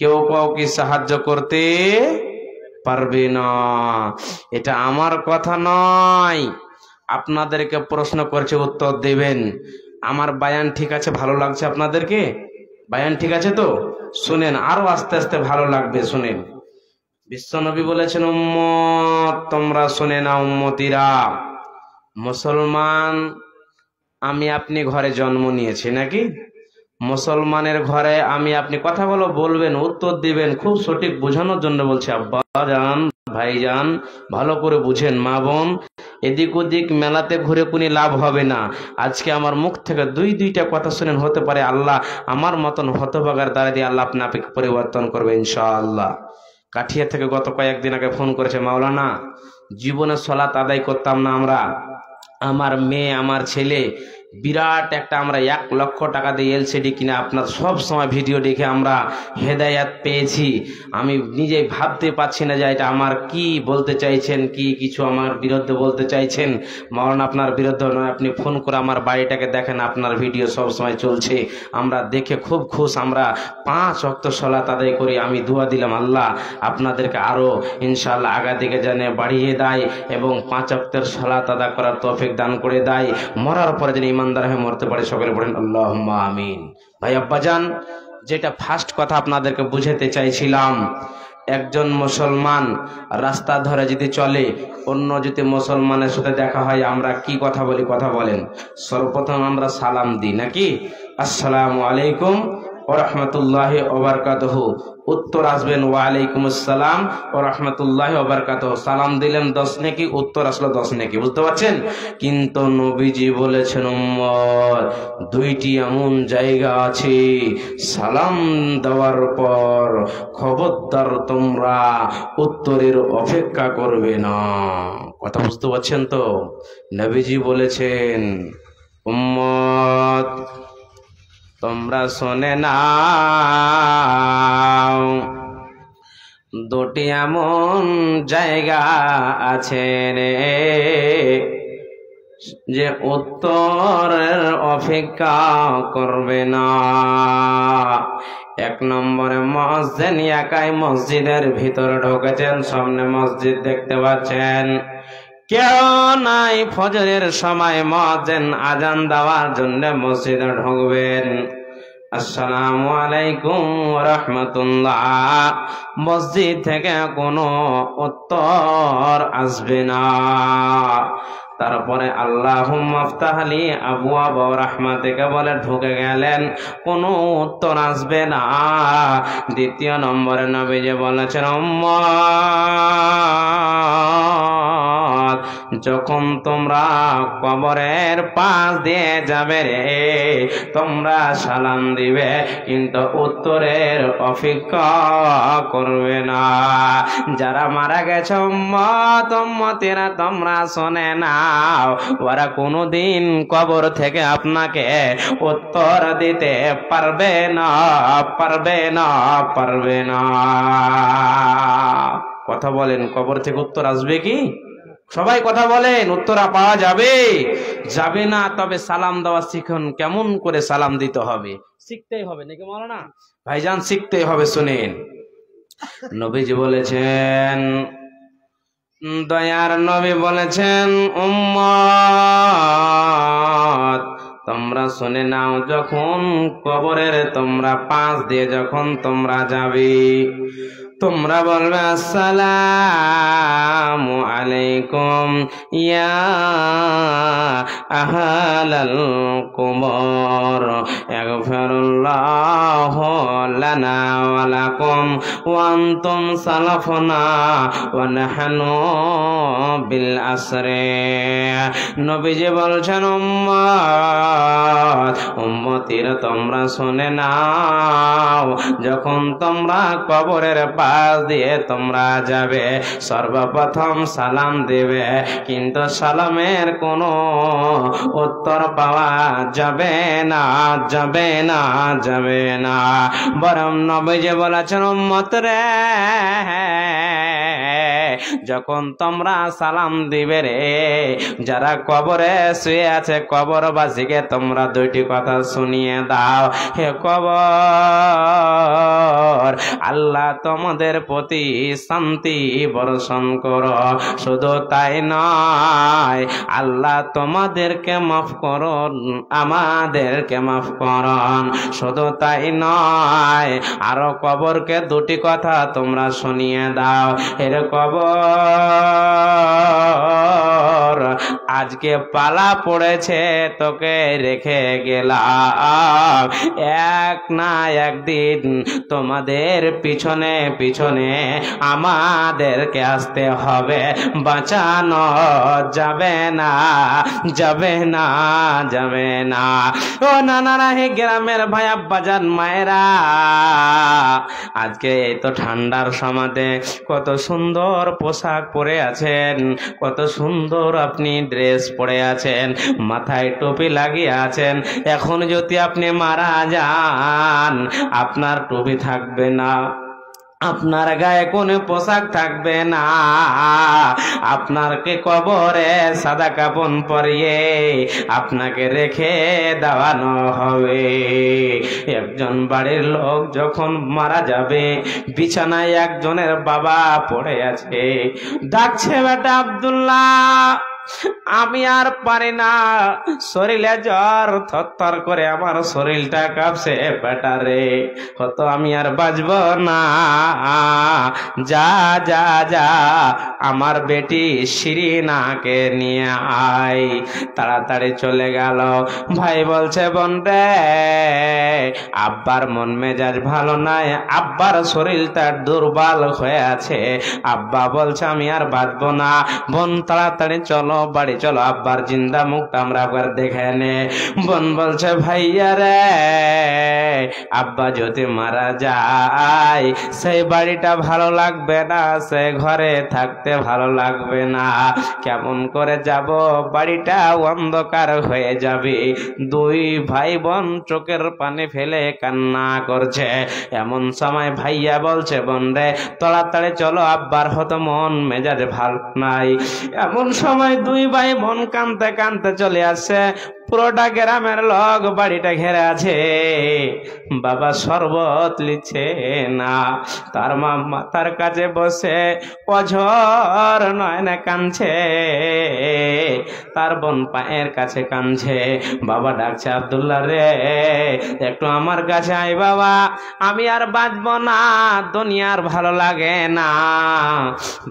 কেউ কাউকে সাহায্য করতে পারবে না। এটা আমার কথা নয়, আপনাদেরকে প্রশ্ন করছে, উত্তর দেবেন। আমার বায়ান ঠিক আছে? ভালো লাগছে আপনাদেরকে? বায়ান ঠিক আছে তো? শুনেন, আরো আস্তে আস্তে ভালো লাগবে, শুনেন। বিশ্বনবী বলেছেন, উম্মত তোমরা শুনে না, উম্মতিরা, মুসলমান আমি আপনি ঘরে জন্ম নিয়েছি নাকি? মুসলমানের ঘরে আমি আপনি কথাগুলো বলবেন, উত্তর দিবেন, খুব সঠিক বোঝানোর জন্য বলছি। আব্বা জান, ভাইজান, ভালো করে বুঝেন। মা বোন, এদিক ওদিক মেলাতে ঘুরে কোন লাভ হবে না। আজকে আমার মুখ থেকে দুইটা কথা শুনেন, হতে পারে আল্লাহ আমার মতন হতভাগার দ্বারা দিয়ে আল্লাহ আপনাকে পরিবর্তন করবে ইনশাআল্লাহ। কাঠিয়া থেকে গত কয়েকদিন আগে ফোন করেছে, মাওলানা জীবনে সালাত আদায় করতাম না আমরা, আমার মেয়ে আমার ছেলে বিরাট একটা, আমরা 1 লক্ষ টাকা দিয়ে এলসিডি কিনে আপনার সব সময় ভিডিও দেখে আমরা হেদায়াত পেয়েছি। আমি নিজেই ভাবতে পারছি না যে এটা আমার কি বলতে চাইছেন, কি কিছু আমার বিরুদ্ধে বলতে চাইছেন। মাওলানা আপনার বিরুদ্ধে নয়, আপনি ফোন করে আমার বাড়িটাকে দেখেন, আপনার ভিডিও সব সময় চলছে, আমরা দেখে খুব খুশ। আমরা 5 ওয়াক্ত সালাত আদায় করি। আমি দোয়া দিলাম আল্লাহ আপনাদেরকে আরো ইনশাআল্লাহ আগা দিকে জানে বাড়িয়ে দেয় এবং 5 ওয়াক্তের সালাত আদায় করার তৌফিক দান করে দেয়। মরার পরে যেন ইমানদার হয়ে মরতে পারে, সকলে পড়েন আল্লাহুম্মা আমিন। ভাই আব্বাজান, যেটা ফার্স্ট কথা আপনাদেরকে বুঝাতে চাইছিলাম, একজন মুসলমান রাস্তা ধরে যদি চলে, অন্য যদি মুসলমানের সাথে দেখা হয়, আমরা কি কথা বলি? কথা বলেন। সর্বপ্রথম আমরা সালাম দিই নাকি? আসসালামু আলাইকুম ওয়া রাহমাতুল্লাহি ওয়া বারাকাতুহু। উত্তর আসবেন ওয়ালাইকুম আসসালাম ওয়া রাহমাতুল্লাহি ওয়া বারাকাতুহু। সালাম দিলেন 10 নেকি, উত্তর আসলো 10 নেকি, বুঝতে পারছেন? কিন্তু নবীজি বলেছেন, উম্মত 2টি এমন জায়গা আছে, সালাম দেওয়ার পর খবরদার তোমরা উত্তরের অপেক্ষা করবে না। কথা বুঝতে পারছেন তো? নবীজি বলেছেন, উম্মত তোমরা শুনে নাও, 2টি এমন জায়গা আছে রে যে উত্তরের অপেক্ষা করবে না। 1 নম্বরে মসজিদ, একাই মসজিদের ভিতরে ঢুকেছেন, সামনে মসজিদ দেখতে পাচ্ছেন, কেউ নাই, ফজরের সময় মুয়াজ্জিন আজান দেওয়ার জন্য মসজিদে ঢুকবেন। আসসালামু আলাইকুম ওয়া রাহমাতুল্লাহ, মসজিদ থেকে কোনো উত্তর আসবে না। তারপরে আল্লাহুম্মা আফতাহলি আবওয়াবা রাহমাতিকা বলে ঢুকে গেলেন, কোনো উত্তর আসবে না। 2 নম্বরে নবীজি বলেছেন, উম্মত যখন তোমরা কবরের পাশ দিয়ে যাবে রে, তোমরা সালাম দিবে কিন্তু উত্তরের অপেক্ষা করবে না। যারা মারা গেছে উম্মতেরা, তোমরা শোনে নাও, ওরা কোনোদিন কবর থেকে আপনাকে উত্তর দিতে পারবে না, পারবে না, পারবে না। কথা বলেন, কবর থেকে উত্তর আসবে কি? সবাই কথা বলেন, উত্তর পাওয়া যাবে? যাবে না। তবে সালাম দেওয়া শিখুন, কেমন করে সালাম দিতে হবে শিখতেই হবে নাকি মাওলানা? ভাইজান শিখতেই হবে। শুনেন, নবীজি বলেছেন, দয়ার নবী বলেছেন, উম্মত তোমরা শুনে নাও, যখন কবরের তোমরা পাশ দিয়ে যখন তোমরা যাবে, তোমরা বলবে আসসালামু আলাইকুম ইয়া আহলাল কুবর ইগফিরুল্লাহু লানা ওয়া লাকুম ওয়া আনতুম সালাফুনা ওয়া নাহনু বিল আসরি। নবীজি বলছেন, উম্মতিরা তোমরা শুনে নাও, যখন তোমরা কবরের পাশ দিয়ে তোমরা যাবে, সর্বপ্রথম সালাম দেবে, কিন্তু সালামের কোনো উত্তর পাওয়া যাবে না, যাবে না, যাবে না। বরং নবীজি বলেছেন, উম্মত রে যখন তোমরা সালাম দিবে রে, যারা কবরে শুয়ে আছে কবরবাসীকে তোমরা দুইটি কথা শুনিয়ে দাও। হে কবর, আল্লাহ তোমাদের প্রতি শান্তি বর্ষণ করো। শুধু তাই নয়, আল্লাহ তোমাদেরকে মাফ করুন, আমাদেরকে মাফ করুন। শুধু তাই নয়, আরো কবরকে দুটি কথা তোমরা শুনিয়ে দাও। এর কবর, আজকে পালা পড়েছে তোকে রেখে গেলাম, এক না একদিন তোমাদের পিছনে পিছনে আমাদেরকে আসতে হবে, বাঁচানো যাবে না, যাবে না, যাবে না। ও নানারা, হে গ্রামের ভাই আব্বাজান মায়েরা, আজকে এই তো ঠান্ডার সমাজে কত সুন্দর পোশাক পরে আছেন, কত সুন্দর আপনি ড্রেস পরে আছেন, মাথায় টুপি লাগিয়ে আছেন। এখন যদি আপনি মারা যান, আপনার টুপি থাকবে না, আপনার গায়ে কোনো পোশাক থাকবে না, আপনাকে কবরে সাদা কাপড় পরিয়ে আপনাকে রেখে দেওয়ানো হবে। একজন বাড়ির লোক যখন মারা যাবে, বিছানায় একজনের বাবা পড়ে আছে, ডাকছে, বেটা আব্দুল্লাহ, আমি আর পারি না, শরীরে জ্বর, থরথর করে আমার শরীরটা কাঁপছে, বেটা রে, হয়তো আমি আর বাঁচব না, যা যা যা, আমার বেটি শিরিনাকে নিয়ে আয়। তাড়াতাড়ি চলে গেল। ভাই বলছে, বোন রে, আব্বার মন মেজাজ ভালো নাই, আব্বার শরীরটা দুর্বল হয়ে আছে, আব্বা বলছে আমি আর বাঁচব না। বোন তাড়াতাড়ি চলো, বাড়ি চলো, আব্বার জিন্দা মুখটা আমরা একবার দেখে নে। বোন বলছে, ভাইয়া রে, আব্বা যদি মারা যায় সেই বাড়িটা ভালো লাগবে না, সে ঘরে থাকতে ভালো লাগবে না, কেমন করে যাব, বাড়িটা অন্ধকার হয়ে যাবে। দুই ভাই বোন চোখের পানি ফেলে কান্না করছে। এমন সময় ভাইয়া বলছে, বোন রে, তাড়াতাড়ি চলো, আব্বার হয়তো মন মেজাজ ভালো নাই। এমন সময় দুই ভাই বোন কাঁদতে কাঁদতে চলে আসছে। পুরোটা গ্রামের লোক বাড়িটা ঘেরে আছে। বাবা শরবত লিচ্ছে না, তার মা মাথার কাছে বসে অঝর নয়নে কাঁদছে, তার বোন পায়ের কাছে কাঁদছে। বাবা ডাকছে, আব্দুল্লাহ রে, একটু আমার কাছে আয় বাবা, আমি আর বাঁচব না, দুনিয়ার ভালো লাগে না,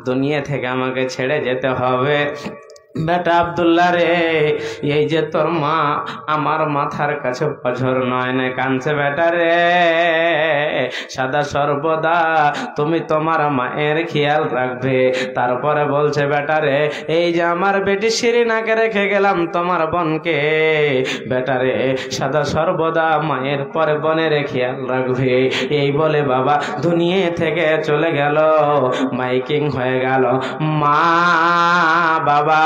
দুনিয়া থেকে আমাকে ছেড়ে যেতে হবে। বেটা আব্দুল্লাহ রে, এই যে তোর মা আমার মাথার কাছে অঝর নয়নে কাঁদছে, বেটা রে, সদা সর্বদা তুমি তোমার মায়ের খেয়াল রাখবে। তারপরে বলছে, বেটা রে, এই যে আমার বেটি শিরিনাকে রেখে গেলাম তোমার বোনকে, বেটা রে, সদা সর্বদা মায়ের পরে বোনের খেয়াল রাখবে। এই বলে বাবা দুনিয়া থেকে চলে গেল, মাইকিং হয়ে গেল। মা বাবা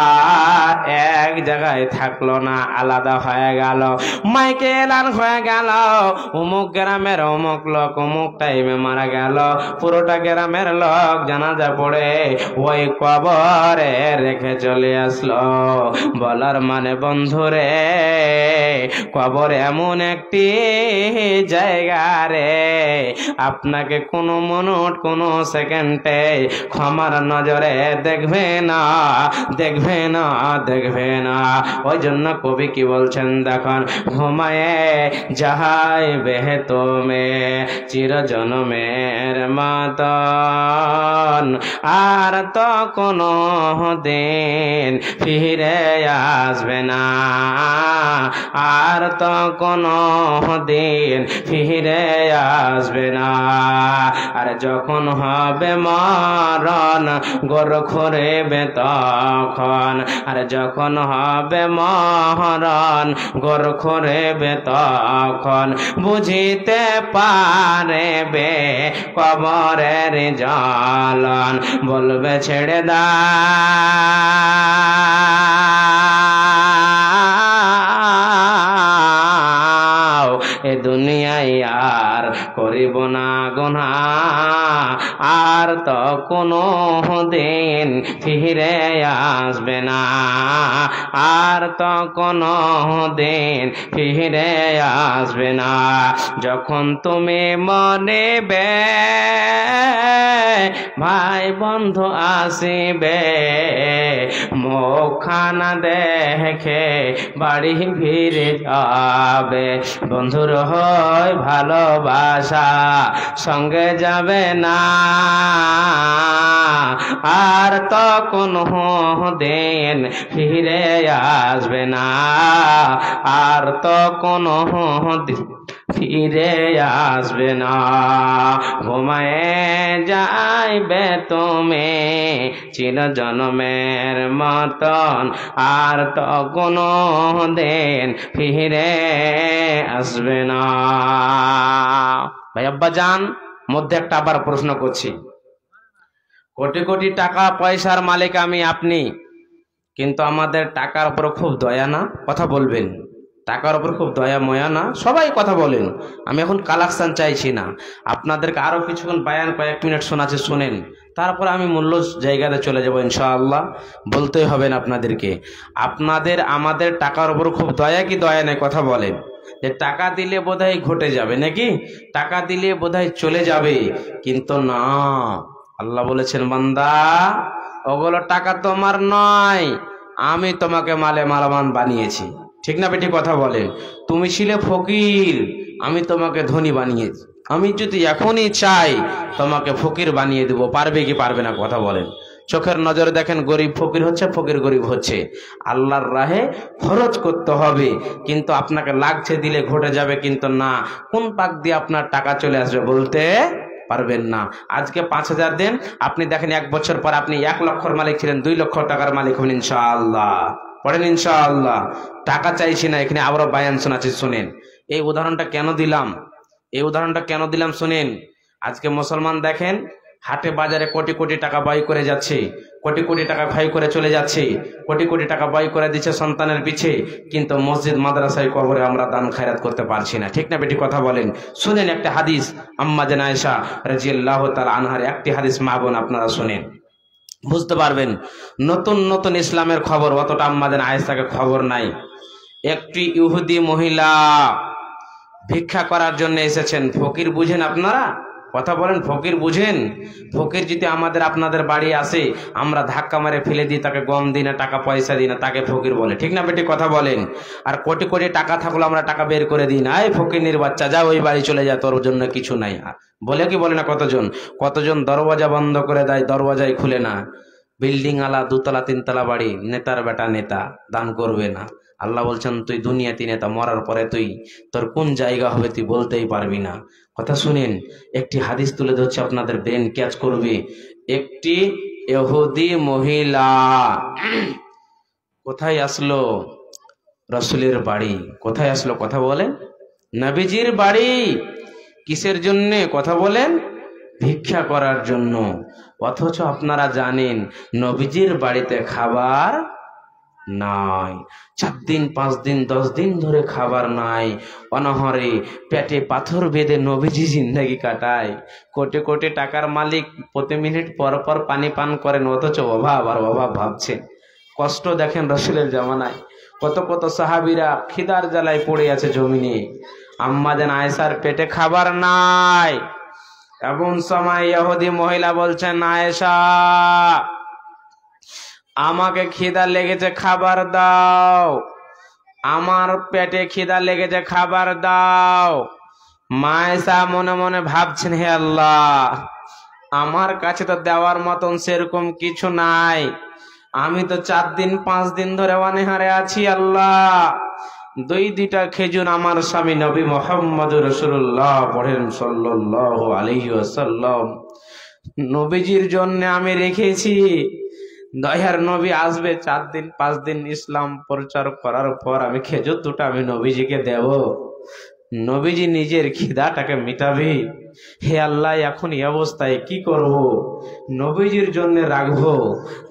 আর এক জায়গায় থাকলো না, আলাদা হয়ে গেল। মাইকে এলান হয়ে গেল, অমুক গ্রামের অমুক লোক অমুক টাইমে মারা গেল। পুরোটা গ্রামের লোক জানাজা পড়ে ওই কবরে রেখে চলে আসলো। বলার মানে বন্ধুরে, কবর এমন একটি জায়গা রে, আপনাকে কোনো মিনিট কোনো সেকেন্ডে ক্ষমার নজরে দেখবে না, দেখবে না, দেখবে না। ওই জন্য কবি কি বলছেন দেখুন, ঘুমায়ে যাহাই বেহে তোমে চির জনমের মতন, আর তো কোনো দিন ফিরে আসবে না, আর তো কোনো দিন ফিরে আসবে না। আর যখন হবে মরণ গোর খোরেবে তখন, আর যখন হবে মরণ গোর খোরেবে তখন, বুঝিতে পারবে কবরের জ্বালান, বলবে ছেড়ে দাও এ দুনিয়ায় আর করিব না গুনাহ, আর তো কোনো দিন ফিরে আসবে না, আর তো কোনো দিন ফিরে আসবে না। যখন তুমি মনেবে ভাই বন্ধু আসিবে, মুখখানা দেখে বাড়ি ফিরে যাবে। বন্ধুর হয় ভালোবাসা সঙ্গে যাবে না, আর তো কোনো দিন ফিরে আসবে না, আর তো কোনো দিন ফিরে আসবে না। ঘুমায়ে যাইবে তুমি চির জন্মের মতন, আর তো কোনো দিন ফিরে আসবে না। ভাই আব্বা জান, মধ্যে একটা আবার প্রশ্ন করছি। কোটি কোটি টাকা পয়সার মালিক আমি আপনি, কিন্তু আমাদের টাকার উপর খুব দয়া না? কথা বলবেন। টাকার উপর খুব দয়া ময়া না? সবাই কথা বলেন। আমি এখন কালেকশন চাইছি না, আপনাদেরকে আরো কিছুক্ষণ বায়ান কয়েক মিনিট শোনাচ্ছে, শোনেন, তারপর আমি মূল্য জায়গাতে চলে যাব ইনশাআল্লাহ। বলতেই হবে না আপনাদেরকে। আপনাদের আমাদের টাকার উপর খুব দয়া কি দয়া নেই? কথা বলেন। যে টাকা দিলে বোধহয় ঘটে যাবে নাকি, টাকা দিলে বোধহয় চলে যাবে, কিন্তু না, আল্লাহ বলেছেন বান্দা ওগুলো টাকা তোমার নয়, আমি তোমাকে মালে মালামান বানিয়েছি। ঠিক না বেটি? কথা বলেন। তুমি ছিলে ফকির, আমি তোমাকে ধনী বানিয়েছি। আমি যদি এখনই চাই তোমাকে ফকির বানিয়ে দেবো, পারবে কি পারবে না? কথা বলেন। চোখের নজরে দেখেন, গরিব ফকির হচ্ছে, ফকির গরিব হচ্ছে। আল্লাহর রাহে খরচ করতে হবে, কিন্তু আপনাকে লাগছে দিলে ঘটে যাবে, কিন্তু না, কোন পাক দিয়ে আপনার টাকা চলে আসবে বলতে পারবেন না। আজকে 5,000 দেন, আপনি দেখেন 1 বছর পর আপনি 1 লক্ষর মালিক ছিলেন, 2 লক্ষ টাকার মালিক হবেন ইনশাআল্লাহ। পড়েন ইনশাআল্লাহ। টাকা চাইছি না, এখানে আবারও বায়ান শোনাচ্ছি, শুনেন। এই উদাহরণটা কেন দিলাম, এই উদাহরণটা কেন দিলাম শুনেন। আজকে মুসলমান দেখেন হাটে বাজারে কোটি কোটি টাকা ব্যয় করে যাচ্ছে, কোটি কোটি টাকা ব্যয় করে চলে যাচ্ছে, কোটি কোটি টাকা ব্যয় করে দিচ্ছে সন্তানের পিছে, কিন্তু মসজিদ মাদ্রাসায় কবরে আমরা দান খায়রাত করতে পারছি না। ঠিক না বেটি? কথা বলেন। শুনেন একটা হাদিস, আম্মা জান আয়েশা রাদিয়াল্লাহু তাআলা আনহার একটি হাদিস, মা বোন আপনারা শুনেন, বুঝতে পারবেন। নতুন নতুন ইসলামের খবর, অতটা আম্মা জান আয়েশাকে খবর নাই। একটি ইহুদি মহিলা ভিক্ষা করার জন্য এসেছেন। ফকির বুঝেন আপনারা? কথা বলেন, ফকির বুঝেন? ফকির যদি আমাদের আপনাদের বাড়ি আসে, আমরা ধাক্কা মারে ফেলে দিই, তাকে গম দিই না, টাকা পয়সা দিই না, তাকে ফকির বলে। ঠিক না বেটি? কথা বলেন। আর কোটি কোটি টাকা থাকলে আমরা টাকা বের করে দিই না, এই ফকিরনির বাচ্চা যা ওই বাড়ি চলে যা, তোর জন্য কিছু নাই, বলে কি বলে না? কতজন কতজন দরওয়াজা বন্ধ করে দেয়, দরওয়াজাই খুলে না। বিল্ডিং আলা, 2 তলা 3 তলা বাড়ি, নেতার বেটা নেতা, দান করবে না। আল্লাহ বলছেন তুই দুনিয়াতে নেতা, মরার পরে তুই তোর কোন জায়গা হবে তুই বলতেই পারবি না। কথা শুনেন, একটি হাদিস তুলে ধরছে, আপনাদের ব্রেন ক্যাচ করবে। একটি ইহুদি মহিলা কোথায় আসলো? রাসূলের বাড়ি। কোথায় আসলো? কথা বলেন। নবীজির বাড়ি। কিসের জন্য? কথা বলেন। ভিক্ষা করার জন্য। অথচ আপনারা জানেন নবীজির বাড়িতে খাবার নাই। 4 দিন 5 দিন 10 দিন ধরে খাবার নাই। অনহরে পেটে পাথর বেঁধে নবীজি জিন্দেগি কাটায়। কোটি কোটি টাকার মালিক, প্রতি মিনিট পর পর পানি পান করেন, অথচ অভাব আর অভাব ভাবছেন। কষ্ট দেখেন রাসূলের জামানায় কত কত সাহাবীরা খিদার জ্বালায় পড়ে আছে জমিনে। আম্মা জান আয়েশার পেটে খাবার নাই। এমন সময় ইহুদি মহিলা বলছেন, আয়েশা আমাকে খিদা লেগেছে, খাবার দাও, আমার পেটে খিদা লেগেছে, খাবার দাও। মা আয়েশা মনে মনে ভাবছেন, হে আল্লাহ, আমার কাছে তো দেওয়ার মতন সেরকম কিছু নাই, আমি তো 4 দিন 5 দিন ধরে অনাহারে আছি। আল্লাহ, 2টা খেজুর আমার স্বামী নবী মুহাম্মদুর রাসূলুল্লাহ পড়েন সাল্লাল্লাহু আলাইহি ওয়াসাল্লাম, নবীজির জন্য আমি রেখেছি। দয়ার নবী আসবে 4 দিন 5 দিন ইসলাম প্রচার করার পর আমি খেজুর 2টা আমি নবীজিকে দেব, নবীজি নিজের খিদাটাকে মিটাবে। হে আল্লাহ, এখন এই অবস্থায় কি করব? নবীজির জন্য রাখবো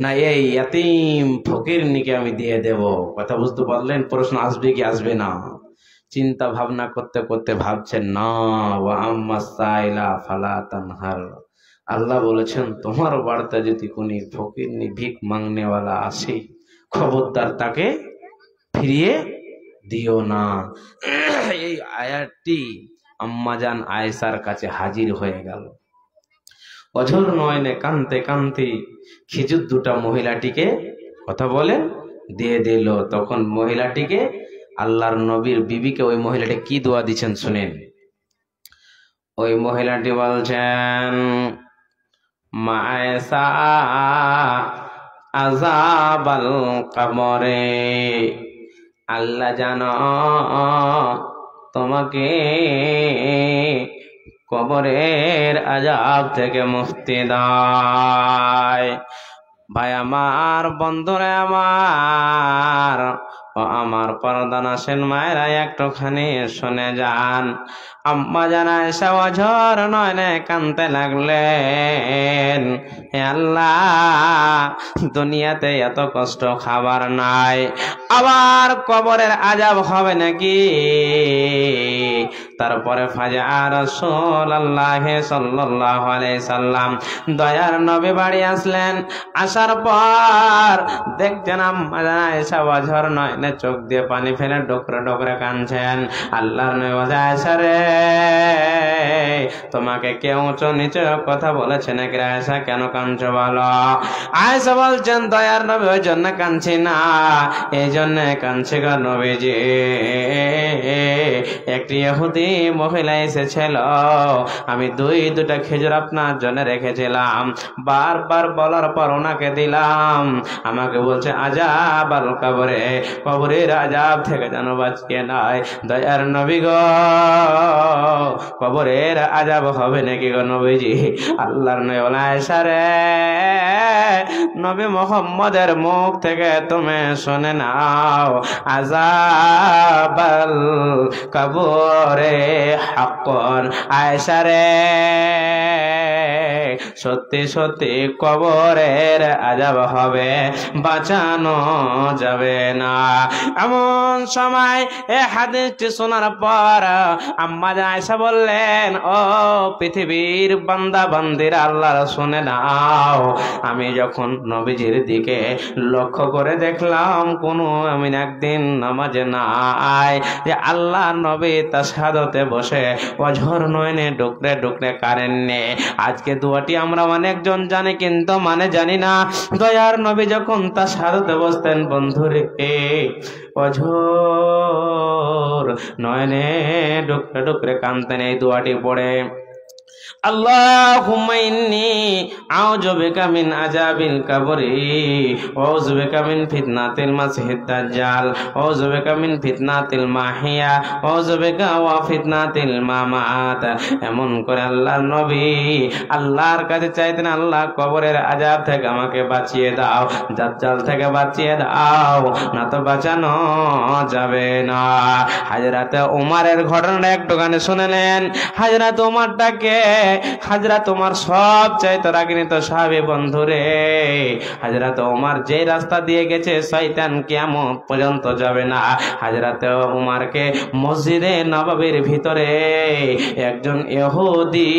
না এই ইয়াতিম ফকিরনিকে আমি দিয়ে দেব? কথা বুঝতে পারলেন? প্রশ্ন আসবে কি আসবে না? চিন্তা ভাবনা করতে করতে ভাবছেন, না, ওয়া আম্মা সাইলা ফালা তানহার, আল্লাহ বলেছেন তোমার বাড়িতে যদি কোনো ফকিরনি ভিক মাংনেওয়ালা আসে খবরদার তাকে ফিরিয়ে দিও না। এই আয়াতটি আম্মাজান আয়েশার কাছে হাজির হয়ে গেল। অঝর নয়নে কানতে কানতে খেজুর দুটা মহিলাটিকে কথা বলেন দিয়ে দিল। তখন মহিলাটিকে আল্লাহর নবীর বিবিকে ওই মহিলাটি কি দোয়া দিচ্ছেন শুনেন। ওই মহিলাটি বলছেন, মা আয়েশা আযাবাল কবরে, আল্লাহ জানো তোমাকে কবরের আযাব থেকে মুক্তি দায়। ভাই আমার, বন্ধুরা আমার, ও আমার পর্দার আসেন মায়েরা একটুখানি শুনে যান। আম্মা জান আয়েশা অঝর নয়নে কাঁদতে লাগলেন, হে আল্লাহ, দুনিয়াতে এত কষ্ট খাবার নাই, আবার কবরের আযাব হবে নাকি? তারপরে ফাজা রাসূলুল্লাহ সাল্লাল্লাহু আলাইহি সাল্লাম দয়ার নবী বাড়ি আসলেন। আসার পর দেখছেন আম্মা জান আয়েশা অঝর নয়নে চোখ দিয়ে পানি ফেলে ডোকরে ডোকরে কাঁদছেন। আল্লাহর নবী বলে, আয়েশা রে, তোমাকে কেউ উঁচু নিচু কথা বলেছে নাকি? আয়েশা কেন কাঁদছো বলো? আয়েশা বলছেন, দয়ার নবী ওই জন্য কাঁদছি না, এই জন্য কাঁদছি গো নবীজি, একটি ইহুদি মহিলা এসেছিল, আমি দুটা খেজুর আপনার জন্য রেখেছিলাম, বারবার বলার পর ওনাকে দিলাম, আমাকে বলছে আযাবাল কবরে, কবরের আযাব থেকে যেন বাঁচিয়ে নাই। দয়ার নবী গো, কবরের আযাব হবে নাকি গো নবীজি? আল্লাহর নবী বলে, আয়েশা রে, নবী মুহাম্মদের মুখ থেকে তুমি শুনে নাও, আযাবাল কবরে হাক্কুন। আয়েশা রে, সত্যি সত্যি কবরের আযাব হবে, বাঁচানো যাবে না। এমন সময় এই হাদিসটি শোনার পর আম্মা জান আয়েশা বললেন, ও পৃথিবীর বান্দা বান্দিরা, আল্লাহর শুনে নাও, আমি যখন নবীজির দিকে লক্ষ্য করে দেখলাম কোনো আমি একদিন নামাজে নাই, যে আল্লাহ নবী তাশাহুদে বসে অঝর নয়নে ডুকরে ডুকরে কারেননি। আজকে দোয়াটি আমরা অনেকজন জানি, কিন্তু মানে জানি না। দয়ার নবী যখন তাশাহুদে বসতেন বন্ধুরে, অঝর নয়নে ডুকরে ডুকরে কাঁদতেন এই দোয়াটি পড়ে, আল্লাহুম্মা ইন্নী আউযু বিকা মিন আযাবিল কবরি ওয়া আউযু বিকা মিন ফিতনাতিল মাসিহিদ দাজ্জাল ওয়া আউযু বিকা মিন ফিতনাতিল মাহিয়া ওয়া আউযু বিকা ওয়া ফিতনাতিল মামাত। এমন করে আল্লাহর নবী আল্লাহর কাছে চাইতেন, আল্লাহ কবরের আযাব থেকে আমাকে বাঁচিয়ে দাও, দাজ্জাল থেকে বাঁচিয়ে দাও, না তো বাঁচানো যাবে না। হযরত ওমরের ঘটনাটা একটুখানি শুনে নেন। হযরত ওমরটাকে হযরত ওমর সব চাইতে রাগিনীত সাহাবী বন্ধুরে, হযরত ওমর যে রাস্তা দিয়ে গেছে শয়তান কিয়ামত পর্যন্ত যাবে না। হযরত ওমরকে মসজিদে নববীর ভিতরে একজন ইহুদি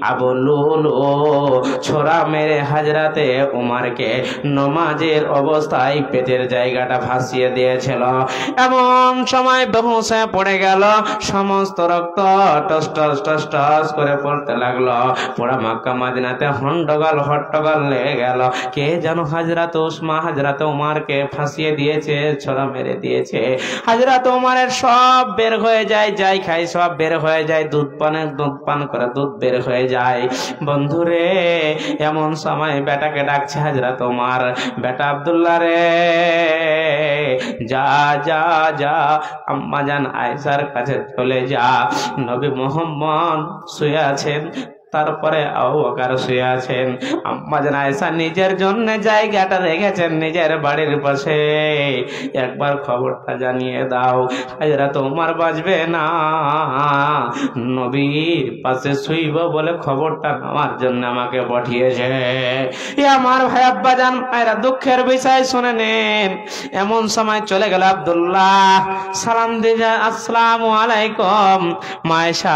আবু লুলু ছোরা মেরে হযরতে ওমরকে নমাজের অবস্থায় পেটের জায়গাটা ভাসিয়ে দিয়েছিল। এমন সময় বেহুশ হয়ে পড়ে গেল, সমস্ত রক্ত টস টস টস টস করে পড়তে লাগলো। পুরা মক্কা মদিনাতে হন্ডগোল হট্টগোল লেগে গেল। কে যেন হযরত উসমা হযরত ওমরকে ফাঁসিয়ে দিয়েছে, ছোরা মেরে দিয়েছে। হযরত ওমরের সব বের হয়ে যায়, যাই খাই সব বের হয়ে যায়, দুধ পান করে দুধ বের হয়ে যায়। বন্ধুরে, এমন সময় বেটাকে ডাকছে হযরত ওমর, বেটা আব্দুল্লাহ রে, যা যা যা আম্মা জান আয়েশার কাছে চলে যা, নবী মুহাম্মদ শুয়ে আছেন, তারপরে আবু বকর শুয়ে আছেন। আম্মা জান আয়েশা নিজের জন্য জায়গাটা রেখেছেন নিজের বাড়ির পাশে, একবার খবরটা জানিয়ে দাও, হযরত ওমর বাঁচবে না, নবীর পাশে শুইব বলে খবরটা নেওয়ার জন্য আমাকে পাঠিয়েছে। আমার ভাই আব্বা জান মায়েরা, দুঃখের বিষয় শুনে নেন। এমন সময় চলে গেল আব্দুল্লাহ, সালাম দিয়ে, আসসালামু আলাইকুম মা আয়েশা,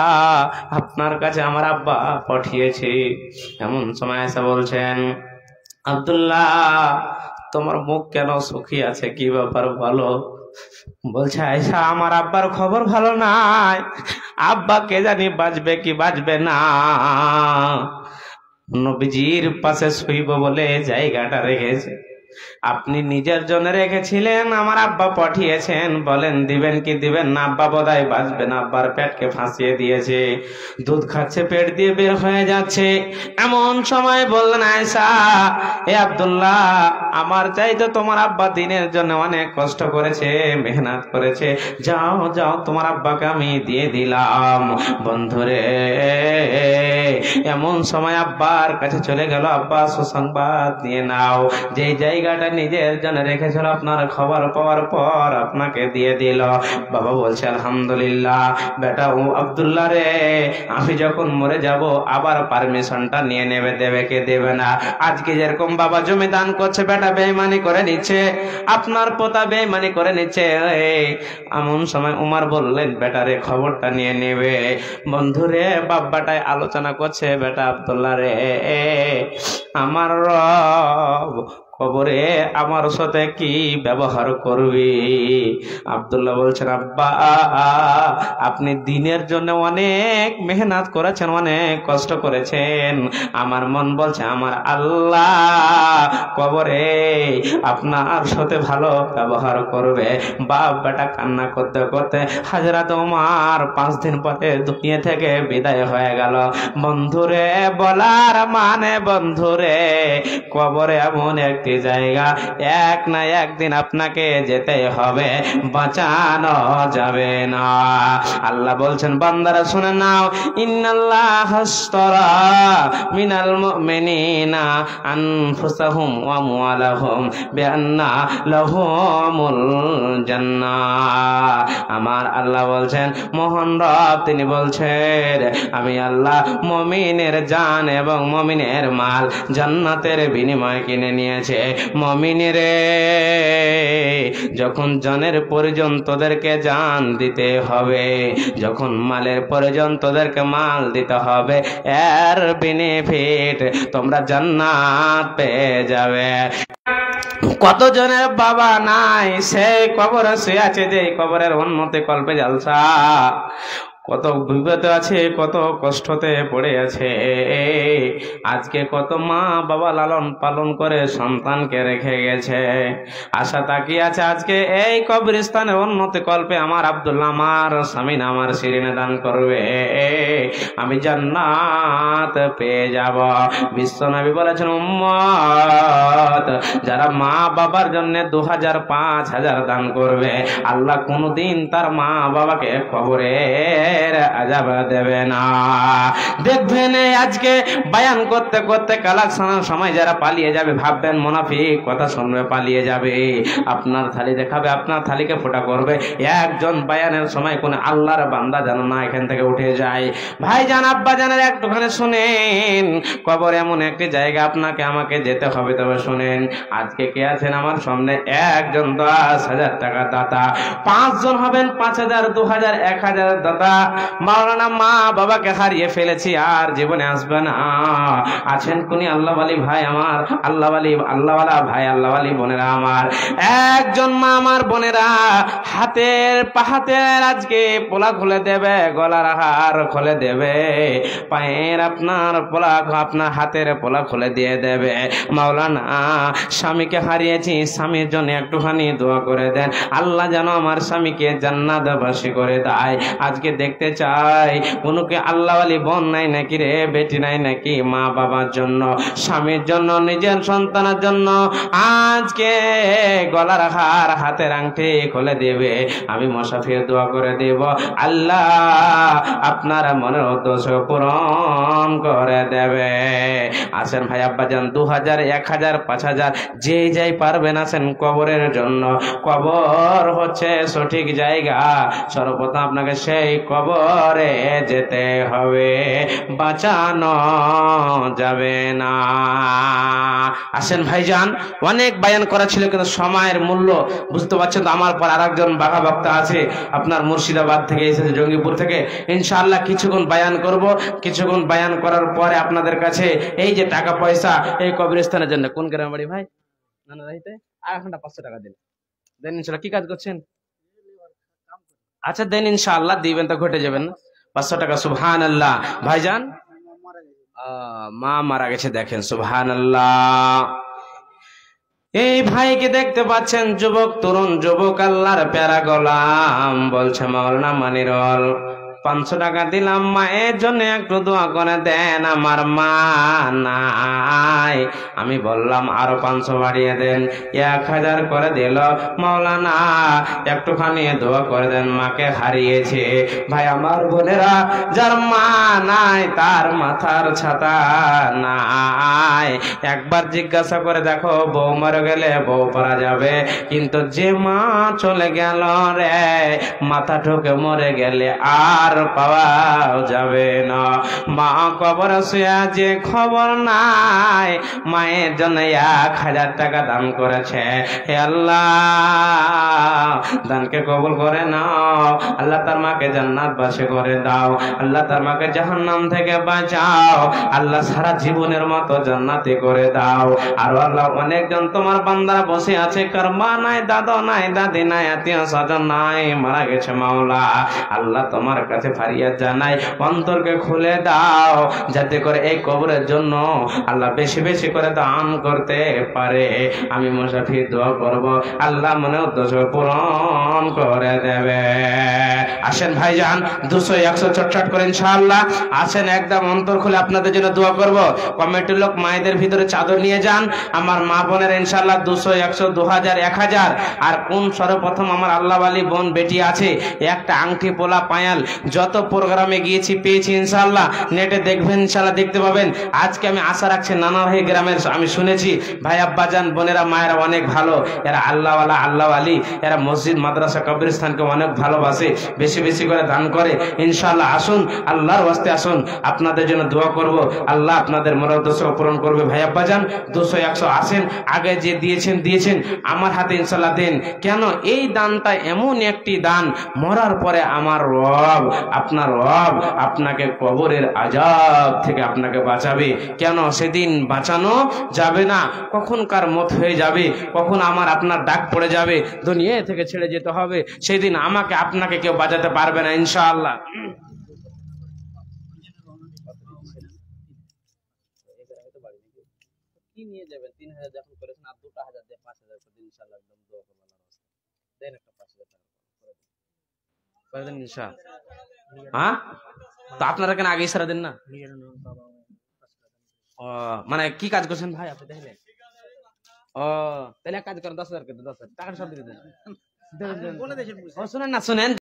আপনার কাছে আমার আব্বা পাঠিয়েছি। এমন সময় এসে বলছেন, আব্দুল্লাহ তোমার মুখ কেন সুখী আছে, কি ব্যাপার বলো? বলছে, আয়সা আমার আব্বার খবর ভালো নাই, আব্বা কে জানি বাঁচবে কি বাঁচবে না। নবীজির পাশে শুইব বলে জায়গাটা রেখেছে, আপনি নিজের জন্য রেখেছিলেন, আমার আব্বা পাঠিয়েছেন, বলেন দিবেন কি দিবেন না? আব্বা বোধহয় বাঁচবেন, আব্বার পেটকে ফাঁসিয়ে দিয়েছে, দুধ খাচ্ছে, পেট দিয়ে বের হয়ে যাচ্ছে। এমন সময় বললেন আয়েশা, এ আব্দুল্লাহ আমার চাইতে তোমার আব্বা দিনের জন্য অনেক কষ্ট করেছে, মেহনত করেছে, যাও যাও তোমার আব্বাকে আমি দিয়ে দিলাম। বন্ধুরে এমন সময় আব্বার কাছে চলে গেল, আব্বা সুসংবাদ নিয়ে নাও, যে জায়গাটা নিজের জন্য রেখেছিল আপনার খবর পাওয়ার পর আপনাকে দিয়ে দিল। বাবা বলছে, আলহামদুলিল্লাহ। বেটা ও আব্দুল্লাহ রে, আমি যখন মরে যাব আবার পারমিশনটা নিয়ে নেবে, দেবে কে দেবে না? আজকে যেরকম বাবা জমি দান করছে, বেটা বেঈমানি করে নিচ্ছে, আপনার পোতা বেঈমানি করে নিচ্ছে। এমন সময় উমর বললেন, বেটা রে খবরটা নিয়ে নেবে। বন্ধুরে বাব্বাটাই আলোচনা করছে, বেটা আব্দুল্লাহ রে, আমার রব কবরে আমার সাথে কি ব্যবহার করবি? আব্দুল্লাহ বলছেন, আব্বা আপনি দিনের জন্য অনেক মেহনত করেছেন, অনেক কষ্ট করেছেন, আমার মন বলছে আমার আল্লাহ কবরে আপনার সাথে ভালো ব্যবহার করবে। বাপ বেটা কান্না করতে করতে হযরত ওমর 5 দিন পরে দুনিয়া থেকে বিদায় হয়ে গেল। বন্ধুরে বলার মানে, বন্ধুরে কবরে এমন একটি জায়গা, এক না একদিন আপনাকে যেতে হবে, বাঁচানো যাবে না। আল্লাহ বলছেন, বান্দারা শুনে নাও, ইন্নাল্লাহ আশতারা মিনাল মুমিনিনা আনফুসাহুম ওয়া আমওয়ালাহুম বিআন্না লাহুমুল জান্নাহ। আমার আল্লাহ বলছেন, মহান রব তিনি বলছেন, আমি আল্লাহ মুমিনের জান এবং মুমিনের মাল জান্নাতের বিনিময়ে কিনে নিয়েছে। মুমিনের যখন জানের প্রয়োজন তোদেরকে জান দিতে হবে, যখন মালের প্রয়োজন তোদেরকে মাল দিতে হবে, এর বেনিফিট তোমরা জান্নাত পেয়ে যাবে। কতজনের বাবা নাই, সেই কবরে শুয়ে আছে, যে কবরের উন্নতি কল্পে জালসা, কত বিপদে আছে, কত কষ্টতে পড়ে আছে। আজকে কত মা বাবা লালন পালন করে সন্তানকে রেখে গেছে, আশা তাকিয়ে আছে আজকে এই কবরস্থানে উন্নতি কল্পে আমার আব্দুল্লাহ, আমার স্বামী আমার শিরিনে দান করবে, আমি জান্নাত পেয়ে যাব। বিশ্বনবী বলেছেন, উম্মত যারা মা বাবার জন্য 2000 5000 দান করবে, আল্লাহ কোনদিন তার মা বাবাকে কবরে আযাব দেবে না। দেখবেন আজকে বয়ান করতে করতে কালেকশনের সময় যারা পালিয়ে যাবে, ভাববেন মুনাফিক কথা শুনবে পালিয়ে যাবে, আপনার থালি দেখাবে, আপনার থালিকে ফোঁটা করবে। একজন বয়ানের সময় কোন আল্লাহর বান্দা যেন না এখান থেকে উঠে যায়। ভাই জান, আব্বা জানের একটুখানি শুনেন, কবর এমন একটি জায়গা, আপনাকে আমাকে যেতে হবে। তবে শুনেন, আজকে কে আছেন আমার সামনে? একজন 10,000 টাকা দাতা, 5 জন হবেন 5000 2000 1000 দাতা। মাওলানা মা বাবাকে হারিয়ে ফেলেছি, আর জীবনে আসবে না। আছেন কোনি আল্লাহওয়ালি ভাই আমার, আল্লাহওয়ালা ভাই, আল্লাহওয়ালি বোনেরা আমার, একজন মা আমার বোনেরা হাতের আজকে পোলা খুলে দেবে, গলার হার খুলে দেবে, পায়ের আপনার পোলা, আপনার হাতের পোলা খুলে দিয়ে দেবে। মাওলানা স্বামীকে হারিয়েছি, স্বামীর জন্য একটুখানি দোয়া করে দেন, আল্লাহ যেন আমার স্বামীকে জান্নাতবাসী করে দেয়। আজকে দেখতে চাই কোনকে আল্লাহওয়ালি বোন নাই নাকি রে, বেটি নাই নাকি, মা বাবার জন্য, স্বামীর জন্য, নিজের সন্তানের জন্য আজকে গলার হার, হাতের আংটি খুলে দেবে। আমি মুসাফির দোয়া করে দেব, আল্লাহ আপনার মনের উদ্দেশ্য পূরণ করে দেবে। আসেন ভাই আব্বাজান, 2000 1000 5000 যে যাই পারবেন আসেন কবরের জন্য। কবর হচ্ছে সঠিক জায়গা, সর্বপ্রথম আপনাকে সেই কবর কবরে যেতে হবে, বাঁচানো যাবে না। আসেন ভাইজান, অনেক বায়ান করা ছিল কিন্তু সময়ের মূল্য বুঝতে পারছেন তো। আমার পর আরেকজন বাঘা বক্তা আছে, আপনার মুর্শিদাবাদ থেকে এসেছে, জঙ্গিপুর থেকে। ইনশাআল্লাহ কিছুক্ষণ বায়ান করব, কিছুক্ষণ বায়ান করার পরে আপনাদের কাছে এই যে টাকা পয়সা এই কবরস্থানের জন্য, কোন গ্রামের বাড়ি ভাই? নানা রাইতে ঘন্টা 500 টাকা দিন, দেন ইনশাআল্লাহ। কি কাজ করছেন? আচ্ছা দেন, ইনশাআল্লাহ দিবেন তো ঘটে যাবেন। 500 টাকা, সুবহানাল্লাহ। ভাইজান মা মারা গেছে, দেখেন সুবহানাল্লাহ। এই ভাইকে দেখতে পাচ্ছেন, যুবক, তরুণ যুবক, আল্লাহর প্যারা গোলাম, বলছে মাওলানা মানিরুল 500 টাকা দিলাম, মায়ের জন্য একটু দোয়া করে দেন, আমার মা নাই। আমি বললাম আরো 500 বাড়িয়ে দেন, 1000 করে দিল। মাওলানা একটুখানি দোয়া করে দেন, মাকে হারিয়েছে। ভাই আমার বোনেরা, যার মা নাই তার মাথার ছাতা নাই। একবার জিজ্ঞাসা করে দেখো, বউ মরে গেলে বউ পারা যাবে, কিন্তু যে মা চলে গেল রে, মাথা ঠুকে মরে গেলে আর পাওয়া যাবে না। মা কবর শুয়া যে খবর নাই, মায়ের জন্য 1000 টাকা দান করেছে। হে আল্লাহ, দানকে কবুল করে নাও। আল্লাহ তার মাকে জান্নাতবাসী করে দাও। আল্লাহ তার মাকে জাহান্নাম থেকে বাঁচাও। আল্লাহ সারা জীবনের মতো জান্নাতি করে দাও। আর আল্লাহ অনেকজন তোমার বান্দারা বসে আছে, কার মা নাই, দাদা নাই, দাদি নাই, আত্মীয় স্বজন নাই, মারা গেছে। মাওলা আল্লাহ তোমার কাছে ফারিয়াদ জানাই, অন্তরকে খুলে দাও, যাতে করে এই কবরের জন্য আল্লাহ বেশি বেশি করে দান করতে পারে। আমি মুসাফির দোয়া করব, আল্লাহ মনে উদ্দেশ্য পূরণ করে দেবে। আসেন ভাইজান, 200 100 চটচট করে ইনশাআল্লাহ। আসেন, একদম অন্তর খুলে আপনাদের জন্য দোয়া করব। কমিটির লোক মায়েদের ভিতরে চাদর নিয়ে যান। আমার মা বোনের ইনশাআল্লাহ 200 100 2000 1000। আর কোন সর্বপ্রথম আমার আল্লাহ ওয়ালি বোন বেটি আছে, একটা আংটি, পোলা, পায়াল, যত প্রোগ্রামে গিয়েছি পেয়েছি ইনশাআল্লাহ। নেটে দেখবেন, ইনশাআল্লাহ দেখতে পাবেন। আজকে আমি আশা রাখছি, নানাভাই গ্রামের আমি শুনেছি ভাই আব্বাজান বোনেরা মায়েরা অনেক ভালো, এরা আল্লাহওয়ালা, আল্লাহ আলী, এরা মসজিদ মাদ্রাসা কবরস্থানকে অনেক ভালোবাসে, বেশি বেশি করে দান করে। ইনশাআল্লাহ আসুন, আল্লাহর ওয়াস্তে আসুন, আপনাদের জন্য দোয়া করব, আল্লাহ আপনাদের মুরাদ পূরণ করবে। ভাই আব্বাজান 200 100 আসেন, আগে যে দিয়েছেন আমার হাতে ইনশাআল্লাহ দেন। কেন এই দানটা এমন একটি দান, মরার পরে আমার রব, আপনার রব আপনাকে কবরের আযাব থেকে আপনাকে বাঁচাবে। কেন সেদিন বাঁচানো যাবে না, কখন কার মত হয়ে যাবে, কখন আমার আপনার ডাক পড়ে যাবে, দুনিয়া থেকে ছেড়ে যেতে হবে, সেদিন আমাকে আপনাকে কেউ বাঁচাতে পারবে না ইনশাআল্লাহ। কি নিয়ে যাবেন? 3000 যখন করেছেন, আর 2000 দিয়ে 5000 করে ইনশাআল্লাহ একদম দোয়া করব আল্লাহর রাস্তায়। দেন একটা 5000 টাকা করে দেন ইনশাআল্লাহ। হ্যাঁ, তো আপনারা কেন আগে ইশারা দেন না? ও মানে কি কাজ করছেন ভাই আপনি দেখলেন? ও তাহলে এক কাজ করেন, 10,000 করে 10,000 টাকা সব দিয়ে দেন। শুনেন না, শুনেন।